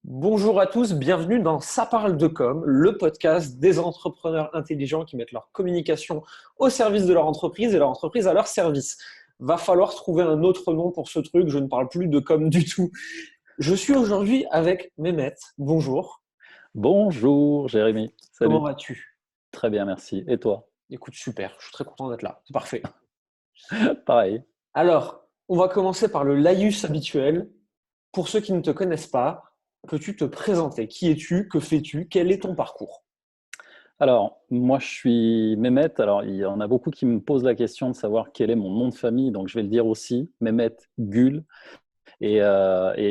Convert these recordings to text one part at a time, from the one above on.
Bonjour à tous, bienvenue dans Ça parle de com, le podcast des entrepreneurs intelligents qui mettent leur communication au service de leur entreprise et leur entreprise à leur service. Va falloir trouver un autre nom pour ce truc, je ne parle plus de com du tout. Je suis aujourd'hui avec Mehmet. Bonjour. Bonjour Jérémy, Comment salut. vas-tu? Très bien, merci. Et toi? Écoute, super, je suis très content d'être là, c'est parfait. Pareil. Alors, on va commencer par le laïus habituel. Pour ceux qui ne te connaissent pas, peux-tu te présenter? Qui es-tu? Que fais-tu? Quel est ton parcours? Alors, moi je suis Mehmet. Alors, il y en a beaucoup qui me posent la question de savoir quel est mon nom de famille, donc je vais le dire aussi, Mehmet Gül. Et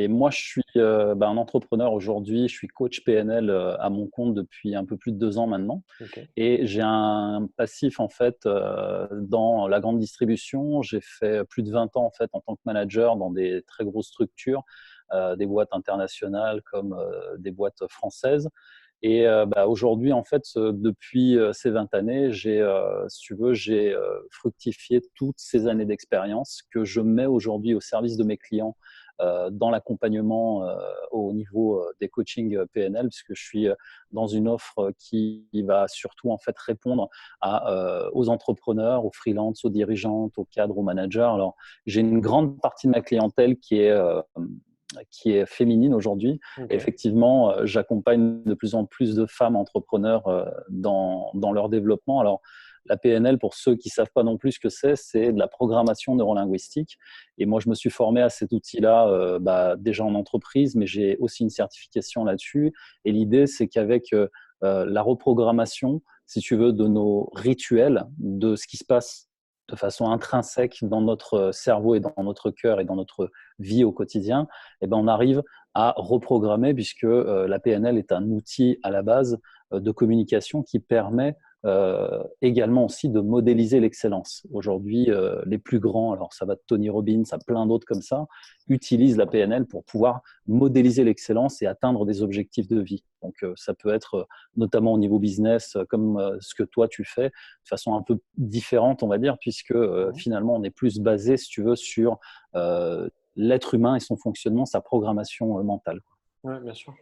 moi je suis un entrepreneur aujourd'hui, je suis coach PNL à mon compte depuis un peu plus de 2 ans maintenant. Ok. Et j'ai un passif en fait dans la grande distribution. J'ai fait plus de 20 ans en fait en tant que manager dans des très grosses structures, des boîtes internationales comme des boîtes françaises. Et aujourd'hui, en fait, depuis ces 20 années, si tu veux, j'ai fructifié toutes ces années d'expérience que je mets aujourd'hui au service de mes clients dans l'accompagnement au niveau des coachings PNL, puisque je suis dans une offre qui va surtout en fait répondre aux entrepreneurs, aux freelances, aux dirigeantes, aux cadres, aux managers. Alors, j'ai une grande partie de ma clientèle qui est féminine aujourd'hui. Ok. Effectivement, j'accompagne de plus en plus de femmes entrepreneurs dans leur développement. Alors, la PNL, pour ceux qui ne savent pas non plus ce que c'est de la programmation neurolinguistique. Et moi, je me suis formé à cet outil-là déjà en entreprise, mais j'ai aussi une certification là-dessus. Et l'idée, c'est qu'avec la reprogrammation, si tu veux, de nos rituels, de ce qui se passe de façon intrinsèque dans notre cerveau et dans notre cœur et dans notre vie au quotidien, eh ben, on arrive à reprogrammer puisque la PNL est un outil à la base de communication qui permet également aussi de modéliser l'excellence. Aujourd'hui, les plus grands, alors ça va de Tony Robbins à plein d'autres comme ça, utilisent la PNL pour pouvoir modéliser l'excellence et atteindre des objectifs de vie. Donc, ça peut être notamment au niveau business, comme ce que toi tu fais, de façon un peu différente, on va dire, puisque finalement, on est plus basé, si tu veux, sur l'être humain et son fonctionnement, sa programmation mentale. Ouais, bien sûr.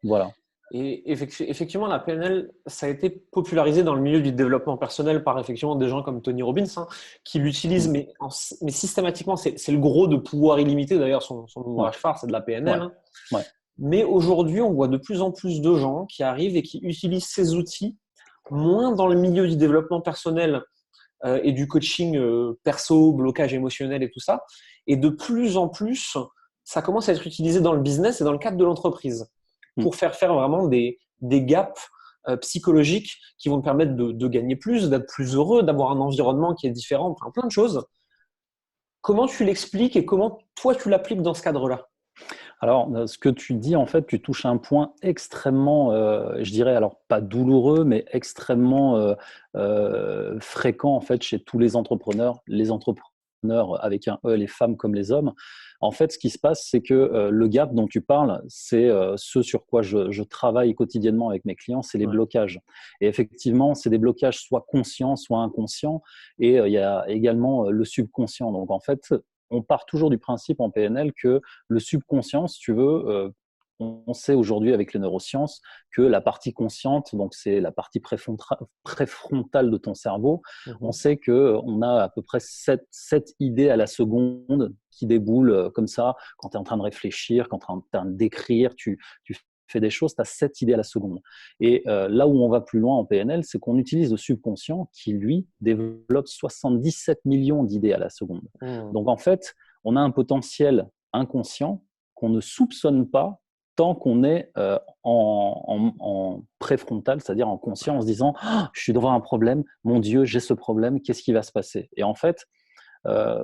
Voilà. Et effectivement, la PNL, ça a été popularisé dans le milieu du développement personnel par effectivement des gens comme Tony Robbins, hein, qui l'utilisent, Mm. mais systématiquement, c'est le gros de pouvoir illimité. D'ailleurs, son Ouais, ouvrage phare, c'est de la PNL, ouais, hein. ouais. Mais aujourd'hui, on voit de plus en plus de gens qui arrivent et qui utilisent ces outils, moins dans le milieu du développement personnel et du coaching perso, blocage émotionnel et tout ça. Et de plus en plus, ça commence à être utilisé dans le business et dans le cadre de l'entreprise Mm. pour faire vraiment des gaps psychologiques qui vont te permettre de gagner plus, d'être plus heureux, d'avoir un environnement qui est différent, enfin, plein de choses. Comment tu l'expliques et comment toi tu l'appliques dans ce cadre-là? Alors, ce que tu dis, en fait, tu touches un point extrêmement, je dirais, alors pas douloureux, mais extrêmement fréquent, en fait, chez tous les entrepreneurs avec un E, les femmes comme les hommes. En fait, ce qui se passe, c'est que le gap dont tu parles, c'est ce sur quoi je travaille quotidiennement avec mes clients, c'est les Ouais. blocages. Et effectivement, c'est des blocages soit conscients, soit inconscients. Et il y a également le subconscient. Donc, en fait, on part toujours du principe en PNL que le subconscient, si tu veux, on sait aujourd'hui avec les neurosciences que la partie consciente, donc c'est la partie préfrontale de ton cerveau, on Mhm. sait qu'on a à peu près 7 idées à la seconde qui déboulent comme ça quand tu es en train de réfléchir, quand tu es en train d'écrire, tu fais des choses, tu as 7 idées à la seconde. Et là où on va plus loin en PNL, c'est qu'on utilise le subconscient qui, lui, développe 77 millions d'idées à la seconde. Mhm. Donc en fait, on a un potentiel inconscient qu'on ne soupçonne pas tant qu'on est en préfrontal, c'est-à-dire en conscient, en se disant oh, « je suis devant un problème, mon Dieu, j'ai ce problème, qu'est-ce qui va se passer ?» Et en fait,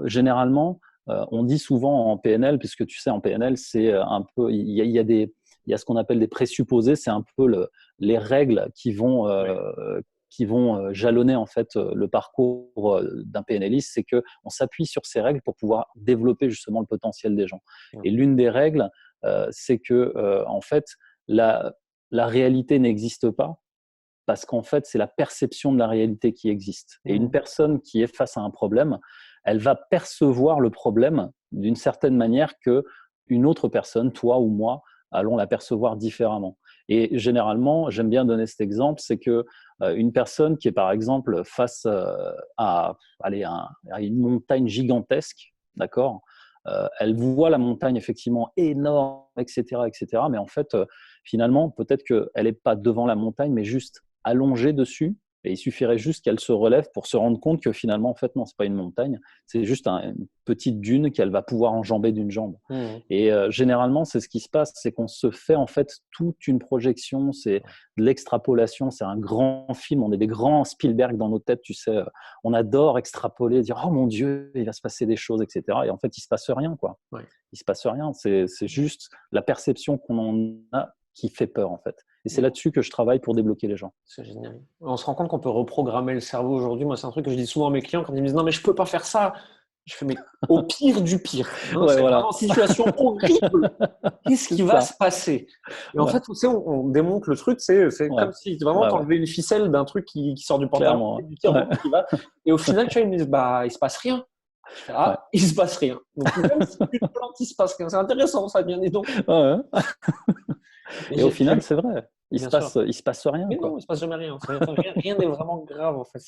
généralement, on dit souvent en PNL, puisque tu sais, en PNL, c'est un peu, il y a ce qu'on appelle des présupposés, c'est un peu les règles Ouais. qui vont jalonner en fait le parcours d'un PNListe, c'est que on s'appuie sur ces règles pour pouvoir développer justement le potentiel des gens. Ouais. Et l'une des règles, c'est que en fait, la, la réalité n'existe pas parce qu'en fait, c'est la perception de la réalité qui existe. Et une Mhm. personne qui est face à un problème, elle va percevoir le problème d'une certaine manière que une autre personne, toi ou moi, allons la percevoir différemment. Et généralement, j'aime bien donner cet exemple, c'est que une personne qui est par exemple face allez, à une montagne gigantesque, d'accord, elle voit la montagne effectivement énorme, etc., etc. Mais en fait, finalement, peut-être qu'elle n'est pas devant la montagne, mais juste allongée dessus. Et il suffirait juste qu'elle se relève pour se rendre compte que finalement, en fait, non, c'est pas une montagne, c'est juste une petite dune qu'elle va pouvoir enjamber d'une jambe. Et généralement, c'est ce qui se passe, c'est qu'on se fait en fait toute une projection, c'est de l'extrapolation, c'est un grand film, on est des grands Spielberg dans nos têtes, tu sais, on adore extrapoler, dire oh mon Dieu, il va se passer des choses, etc. Et en fait, il se passe rien, quoi. Ouais. Il se passe rien, c'est juste la perception qu'on en a qui fait peur, en fait. Et c'est là-dessus que je travaille pour débloquer les gens. C'est génial. On se rend compte qu'on peut reprogrammer le cerveau aujourd'hui. Moi, c'est un truc que je dis souvent à mes clients quand ils me disent non, mais je peux pas faire ça. Je fais mais au pire du pire. Hein, Ouais, c'est voilà. vraiment une situation horrible. Qu'est-ce qui va se passer? Et en Ouais. fait, tu sais, on démonte le truc. C'est Ouais. comme si vraiment t'enlevais une ficelle d'un truc qui sort du pantalon. Clairement. Et, tu tires, qui va. Et au final, tu vois, ils me disent bah il se passe rien. Je fais, ah, il se passe rien. Donc même si tu te plantes, il se passe rien. C'est intéressant, ça, bien dis donc. Ouais. Et au final, c'est vrai. Il se passe rien. Mais quoi. non, il se passe jamais rien. Rien n'est vraiment grave. En fait.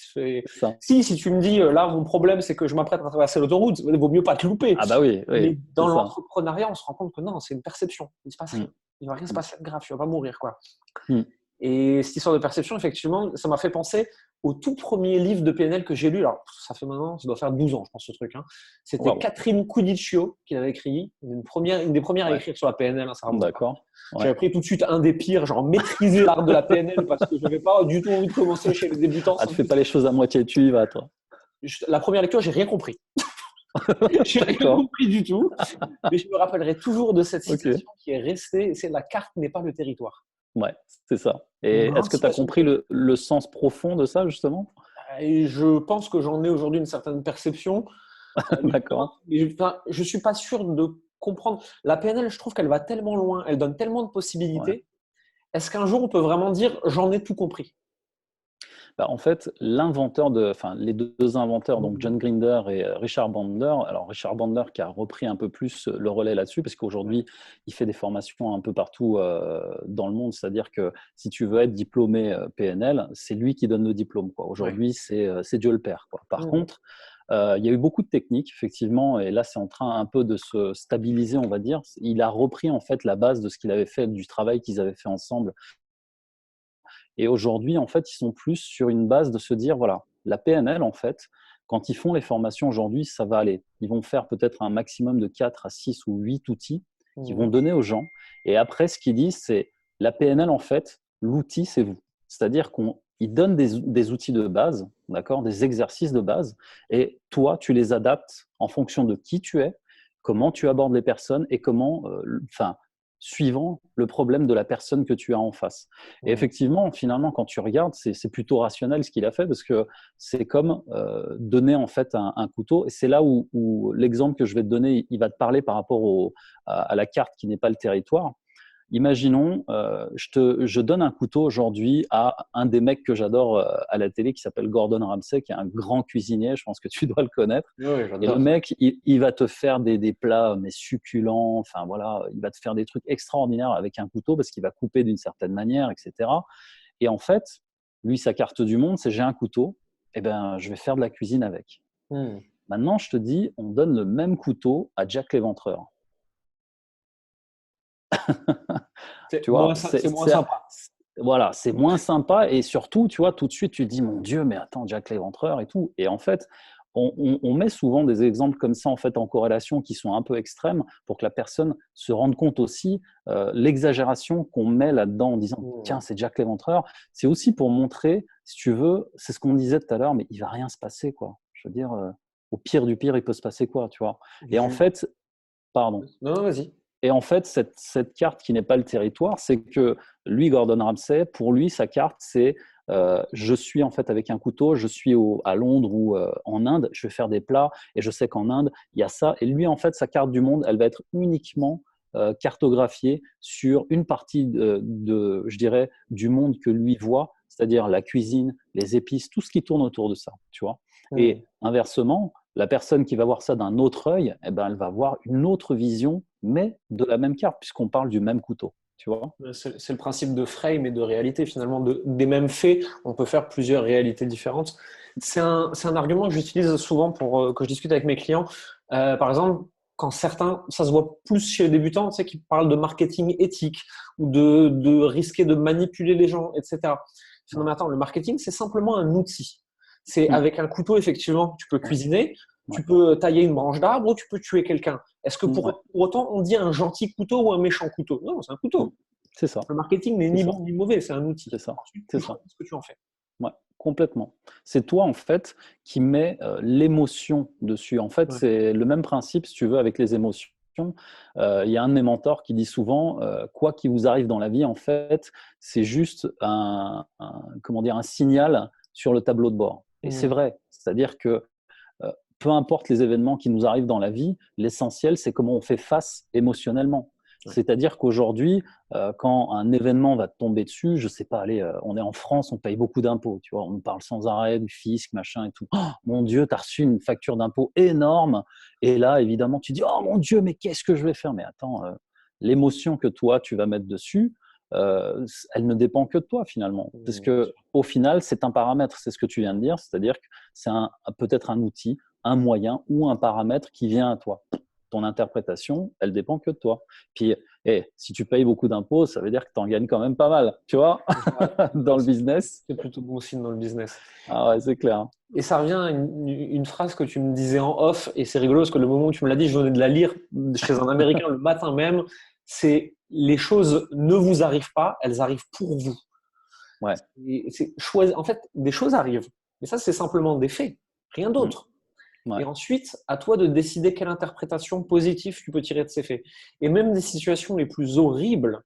Ça. Si tu me dis, là, mon problème, c'est que je m'apprête à traverser l'autoroute, il vaut mieux pas te louper. Ah bah oui. Mais dans l'entrepreneuriat, on se rend compte que non, c'est une perception. Il se passe rien. Il va rien se passer de grave. Tu vas pas mourir, quoi. Et cette histoire de perception, effectivement, ça m'a fait penser au tout premier livre de PNL que j'ai lu. Alors, ça fait maintenant, ça doit faire 12 ans, je pense, ce truc. Hein. C'était Catherine Kudicchio qui l'avait écrit. Une des premières à écrire sur la PNL. Hein, ça remonte. D'accord. J'avais pris tout de suite un des pires, genre maîtriser l'art de la PNL parce que je n'avais pas du tout envie de commencer chez les débutants. Ah, tu fais pas les choses à moitié, tu y vas, toi. La première lecture, j'ai rien compris. J'ai rien compris du tout. Mais je me rappellerai toujours de cette citation qui est restée. C'est la carte n'est pas le territoire. Ouais, c'est ça. Et est-ce que tu as compris le sens profond de ça, justement? Et je pense que j'en ai aujourd'hui une certaine perception. D'accord. Mais je suis pas sûr de comprendre. La PNL, je trouve qu'elle va tellement loin, elle donne tellement de possibilités. Ouais. Est-ce qu'un jour, on peut vraiment dire « j'en ai tout compris » ? Bah, en fait, les deux inventeurs, donc John Grinder et Richard Bandler, alors Richard Bandler qui a repris un peu plus le relais là-dessus, parce qu'aujourd'hui, il fait des formations un peu partout dans le monde, c'est-à-dire que si tu veux être diplômé PNL, c'est lui qui donne le diplôme. Aujourd'hui, c'est Dieu le Père. Par contre, il y a eu beaucoup de techniques, effectivement, et là, c'est en train un peu de se stabiliser, on va dire. Il a repris en fait la base de ce qu'il avait fait, du travail qu'ils avaient fait ensemble. Et aujourd'hui, en fait, ils sont plus sur une base de se dire, voilà, la PNL, en fait, quand ils font les formations aujourd'hui, ça va aller. Ils vont faire peut-être un maximum de 4 à 6 ou 8 outils qu'ils vont donner aux gens. Et après, ce qu'ils disent, c'est la PNL, en fait, l'outil, c'est vous. C'est-à-dire qu'ils donnent des outils de base, d'accord, des exercices de base, et toi, tu les adaptes en fonction de qui tu es, comment tu abordes les personnes et comment, suivant le problème de la personne que tu as en face. Et effectivement, finalement, quand tu regardes, c'est plutôt rationnel ce qu'il a fait parce que c'est comme donner en fait un couteau. Et c'est là où l'exemple que je vais te donner, il va te parler par rapport à la carte qui n'est pas le territoire. Imaginons, je donne un couteau aujourd'hui à un des mecs que j'adore à la télé qui s'appelle Gordon Ramsay, qui est un grand cuisinier, je pense que tu dois le connaître. Oui, et le mec, il va te faire des plats mais succulents, enfin voilà, il va te faire des trucs extraordinaires avec un couteau parce qu'il va couper d'une certaine manière, etc. Et en fait, lui, sa carte du monde, c'est j'ai un couteau, et ben je vais faire de la cuisine avec. Maintenant, je te dis, on donne le même couteau à Jack l'Éventreur. C'est moins sympa. Voilà, c'est moins sympa et surtout, tu vois, tout de suite, tu te dis, mon Dieu, mais attends, Jack l'Éventreur et tout. Et en fait, on met souvent des exemples comme ça en fait en corrélation qui sont un peu extrêmes pour que la personne se rende compte aussi l'exagération qu'on met là-dedans en disant, tiens, c'est Jack l'Éventreur. C'est aussi pour montrer, si tu veux, c'est ce qu'on disait tout à l'heure, mais il va rien se passer, quoi. Je veux dire, au pire du pire, il peut se passer quoi, tu vois. Et en fait, pardon. Non, vas-y. Et en fait, cette carte qui n'est pas le territoire, c'est que lui, Gordon Ramsay, pour lui, sa carte, c'est je suis en fait avec un couteau, je suis à Londres ou en Inde, je vais faire des plats et je sais qu'en Inde, il y a ça. Et lui, en fait, sa carte du monde, elle va être uniquement cartographiée sur une partie je dirais, du monde que lui voit, c'est-à-dire la cuisine, les épices, tout ce qui tourne autour de ça, tu vois. Et inversement, la personne qui va voir ça d'un autre œil, eh ben, elle va avoir une autre vision, mais de la même carte, puisqu'on parle du même couteau. Tu vois? C'est le principe de frame et de réalité, finalement. Des mêmes faits, on peut faire plusieurs réalités différentes. C'est un argument que j'utilise souvent pour que je discute avec mes clients. Par exemple, quand certains, ça se voit plus chez les débutants, tu sais, qui parlent de marketing éthique ou de risquer de manipuler les gens, etc. Non, mais attends, le marketing, c'est simplement un outil. C'est avec un couteau, effectivement, tu peux Ouais. cuisiner, Ouais. tu peux tailler une branche d'arbre ou tu peux tuer quelqu'un. Est-ce que Ouais. pour autant on dit un gentil couteau ou un méchant couteau? Non, c'est un couteau. C'est ça. Le marketing n'est C'est ni ça. bon ni mauvais, c'est un outil. C'est ça. Ensuite, C'est tu ça. choisis ce que tu en fais. Ouais, complètement. C'est toi, en fait, qui mets l'émotion dessus. En fait, Ouais. c'est le même principe, si tu veux, avec les émotions. Il y a un de mes mentors qui dit souvent, quoi qu'il vous arrive dans la vie, en fait, c'est juste comment dire, un signal sur le tableau de bord. Et c'est Mmh. vrai. C'est-à-dire que peu importe les événements qui nous arrivent dans la vie, l'essentiel, c'est comment on fait face émotionnellement. Ouais. C'est-à-dire qu'aujourd'hui, quand un événement va te tomber dessus, je sais pas, allez, on est en France, on paye beaucoup d'impôts, tu vois, on nous parle sans arrêt du fisc, machin et tout. Oh, mon Dieu, tu as reçu une facture d'impôt énorme. Et là, évidemment, tu dis, oh mon Dieu, mais qu'est-ce que je vais faire? Mais attends, l'émotion que toi, tu vas mettre dessus, elle ne dépend que de toi finalement. Parce Mmh, bien que sûr. au final, c'est un paramètre, c'est ce que tu viens de dire, c'est-à-dire que c'est peut-être un outil, un moyen ou un paramètre qui vient à toi. Ton interprétation, elle dépend que de toi. Puis, si tu payes beaucoup d'impôts, ça veut dire que tu en gagnes quand même pas mal, tu vois, Ouais. dans le business. C'est plutôt bon signe dans le business. Ah ouais, c'est clair. Et ça revient à une phrase que tu me disais en off, et c'est rigolo parce que le moment où tu me l'as dit, je venais de la lire chez un Américain le matin même. C'est les choses ne vous arrivent pas, elles arrivent pour vous. Ouais. En fait, des choses arrivent, mais ça, c'est simplement des faits, rien Mm. d'autre. Ouais. Et ensuite, à toi de décider quelle interprétation positive tu peux tirer de ces faits. Et même des situations les plus horribles,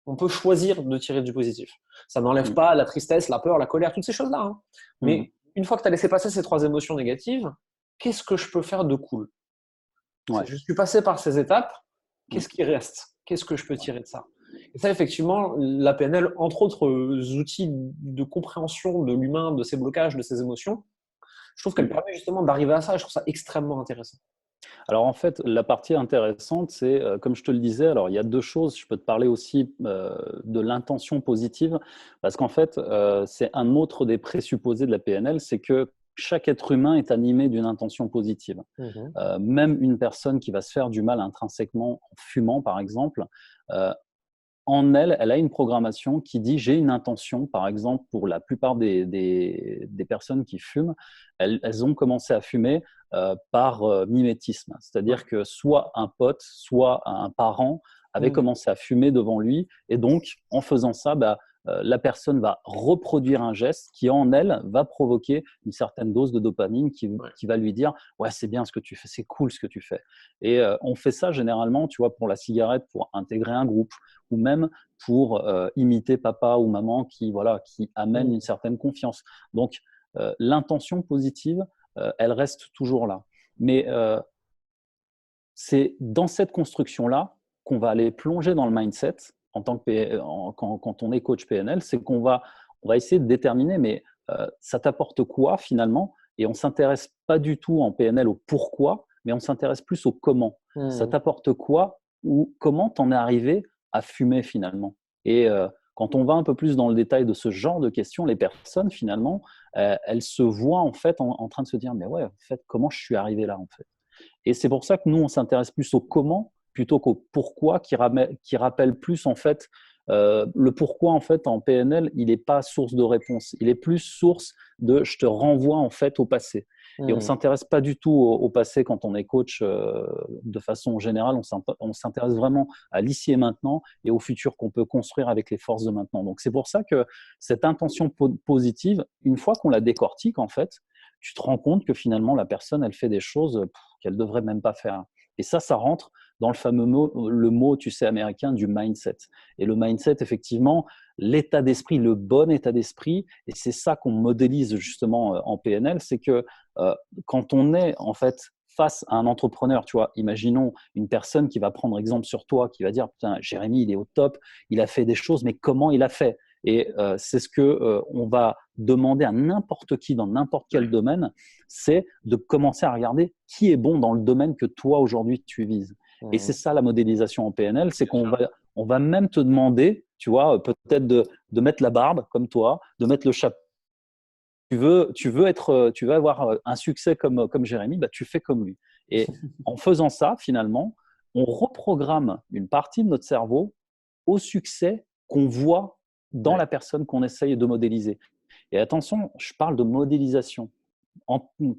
on peut choisir de tirer du positif. Ça n'enlève Mm. pas la tristesse, la peur, la colère, toutes ces choses-là, hein. Mm. Mais une fois que tu as laissé passer ces trois émotions négatives, qu'est-ce que je peux faire de cool? Ouais. Je suis passé par ces étapes, Mm. qu'est-ce qui reste? Qu'est-ce que je peux tirer de ça? Et ça, effectivement, la PNL, entre autres outils de compréhension de l'humain, de ses blocages, de ses émotions, je trouve qu'elle Mm. permet justement d'arriver à ça et je trouve ça extrêmement intéressant. Alors en fait, la partie intéressante, c'est, comme je te le disais, alors il y a deux choses. Je peux te parler aussi de l'intention positive, parce qu'en fait, c'est un autre des présupposés de la PNL, c'est que chaque être humain est animé d'une intention positive. Mhm. Même une personne qui va se faire du mal intrinsèquement en fumant, par exemple, euh, en elle, elle a une programmation qui dit j'ai une intention, par exemple, pour la plupart des personnes qui fument, elles ont commencé à fumer par mimétisme. Ouais. C'est-à-dire que soit un pote, soit un parent avait Mhm. commencé à fumer devant lui, et donc en faisant ça, la personne va reproduire un geste qui en elle va provoquer une certaine dose de dopamine Ouais. qui va lui dire ouais, c'est bien ce que tu fais, c'est cool ce que tu fais. Et on fait ça généralement, tu vois, pour la cigarette, pour intégrer un groupe, ou même pour imiter papa ou maman voilà, qui amène Mhm. une certaine confiance. Donc, l'intention positive, elle reste toujours là. Mais c'est dans cette construction-là qu'on va aller plonger dans le mindset en tant que quand on est coach PNL, c'est on va essayer de déterminer, mais ça t'apporte quoi finalement? Et on s'intéresse pas du tout en PNL au pourquoi, mais on s'intéresse plus au comment. Ça Mhm. t'apporte quoi ou comment t'en es arrivé à fumer finalement? Et quand on va un peu plus dans le détail de ce genre de questions, les personnes finalement, elles se voient en fait en train de se dire mais ouais, en fait, comment je suis arrivé là en fait? Et c'est pour ça que nous, on s'intéresse plus au comment plutôt qu'au pourquoi, qui rappelle plus en fait le pourquoi en fait en PNL, il n'est pas source de réponse, il est plus source de je te renvoie en fait au passé. Et on Mhm. s'intéresse pas du tout au passé quand on est coach de façon générale, on s'intéresse vraiment à l'ici et maintenant et au futur qu'on peut construire avec les forces de maintenant. Donc c'est pour ça que cette intention positive, une fois qu'on la décortique en fait, tu te rends compte que finalement la personne, elle fait des choses qu'elle devrait même pas faire. Et ça rentre dans le mot, tu sais, américain du mindset. Et le mindset, effectivement, l'état d'esprit, le bon état d'esprit, et c'est ça qu'on modélise justement en PNL, c'est que quand on est en fait face à un entrepreneur, tu vois, imaginons une personne qui va prendre exemple sur toi, qui va dire, putain, Jérémy, il est au top, il a fait des choses, mais comment il a fait? Et c'est ce que on va demander à n'importe qui dans n'importe quel domaine, c'est de commencer à regarder qui est bon dans le domaine que toi aujourd'hui tu vises. Et c'est ça la modélisation en PNL, c'est on va même te demander, tu vois, peut-être de mettre la barbe comme toi, de mettre le chapeau. Tu veux avoir un succès comme Jérémy, bah, tu fais comme lui. Et en faisant ça, finalement, on reprogramme une partie de notre cerveau au succès qu'on voit dans la personne qu'on essaye de modéliser. Et attention, je parle de modélisation.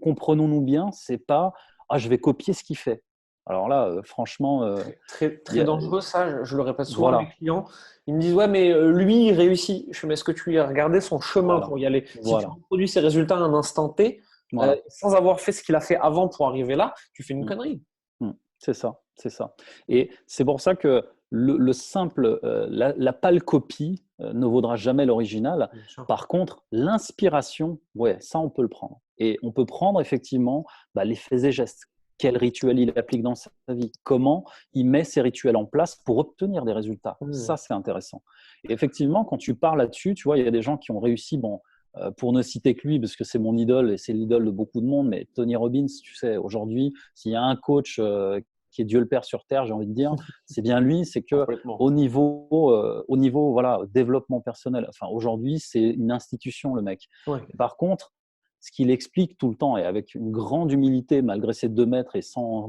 Comprenons-nous bien, c'est pas je vais copier ce qu'il fait. Alors là, franchement, Très dangereux, ça. Je le répète souvent à mes voilà, clients. Ils me disent, ouais, mais lui, il réussit. Je fais, mais est-ce que tu lui as regardé son chemin voilà, pour y aller? Si tu voilà, reproduis ses résultats à un instant T, voilà. sans avoir fait ce qu'il a fait avant pour arriver là, tu fais une Mm. connerie. C'est ça, c'est ça. Et c'est pour ça que le simple, la pâle copie ne vaudra jamais l'original. Bien sûr. Par contre, l'inspiration, ouais, ça on peut le prendre. Et on peut prendre effectivement les faits et gestes. Quel rituel il applique dans sa vie, comment il met ses rituels en place pour obtenir des résultats. Ça, c'est intéressant. Et effectivement, quand tu parles là-dessus, tu vois, il y a des gens qui ont réussi, pour ne citer que lui, parce que c'est mon idole et c'est l'idole de beaucoup de monde, mais Tony Robbins, tu sais, aujourd'hui, s'il y a un coach qui est Dieu le Père sur Terre, j'ai envie de dire, c'est bien lui, c'est que au niveau voilà, développement personnel, enfin, aujourd'hui, c'est une institution, le mec. Ouais. Et par contre, ce qu'il explique tout le temps, et avec une grande humilité, malgré ses 2 mètres et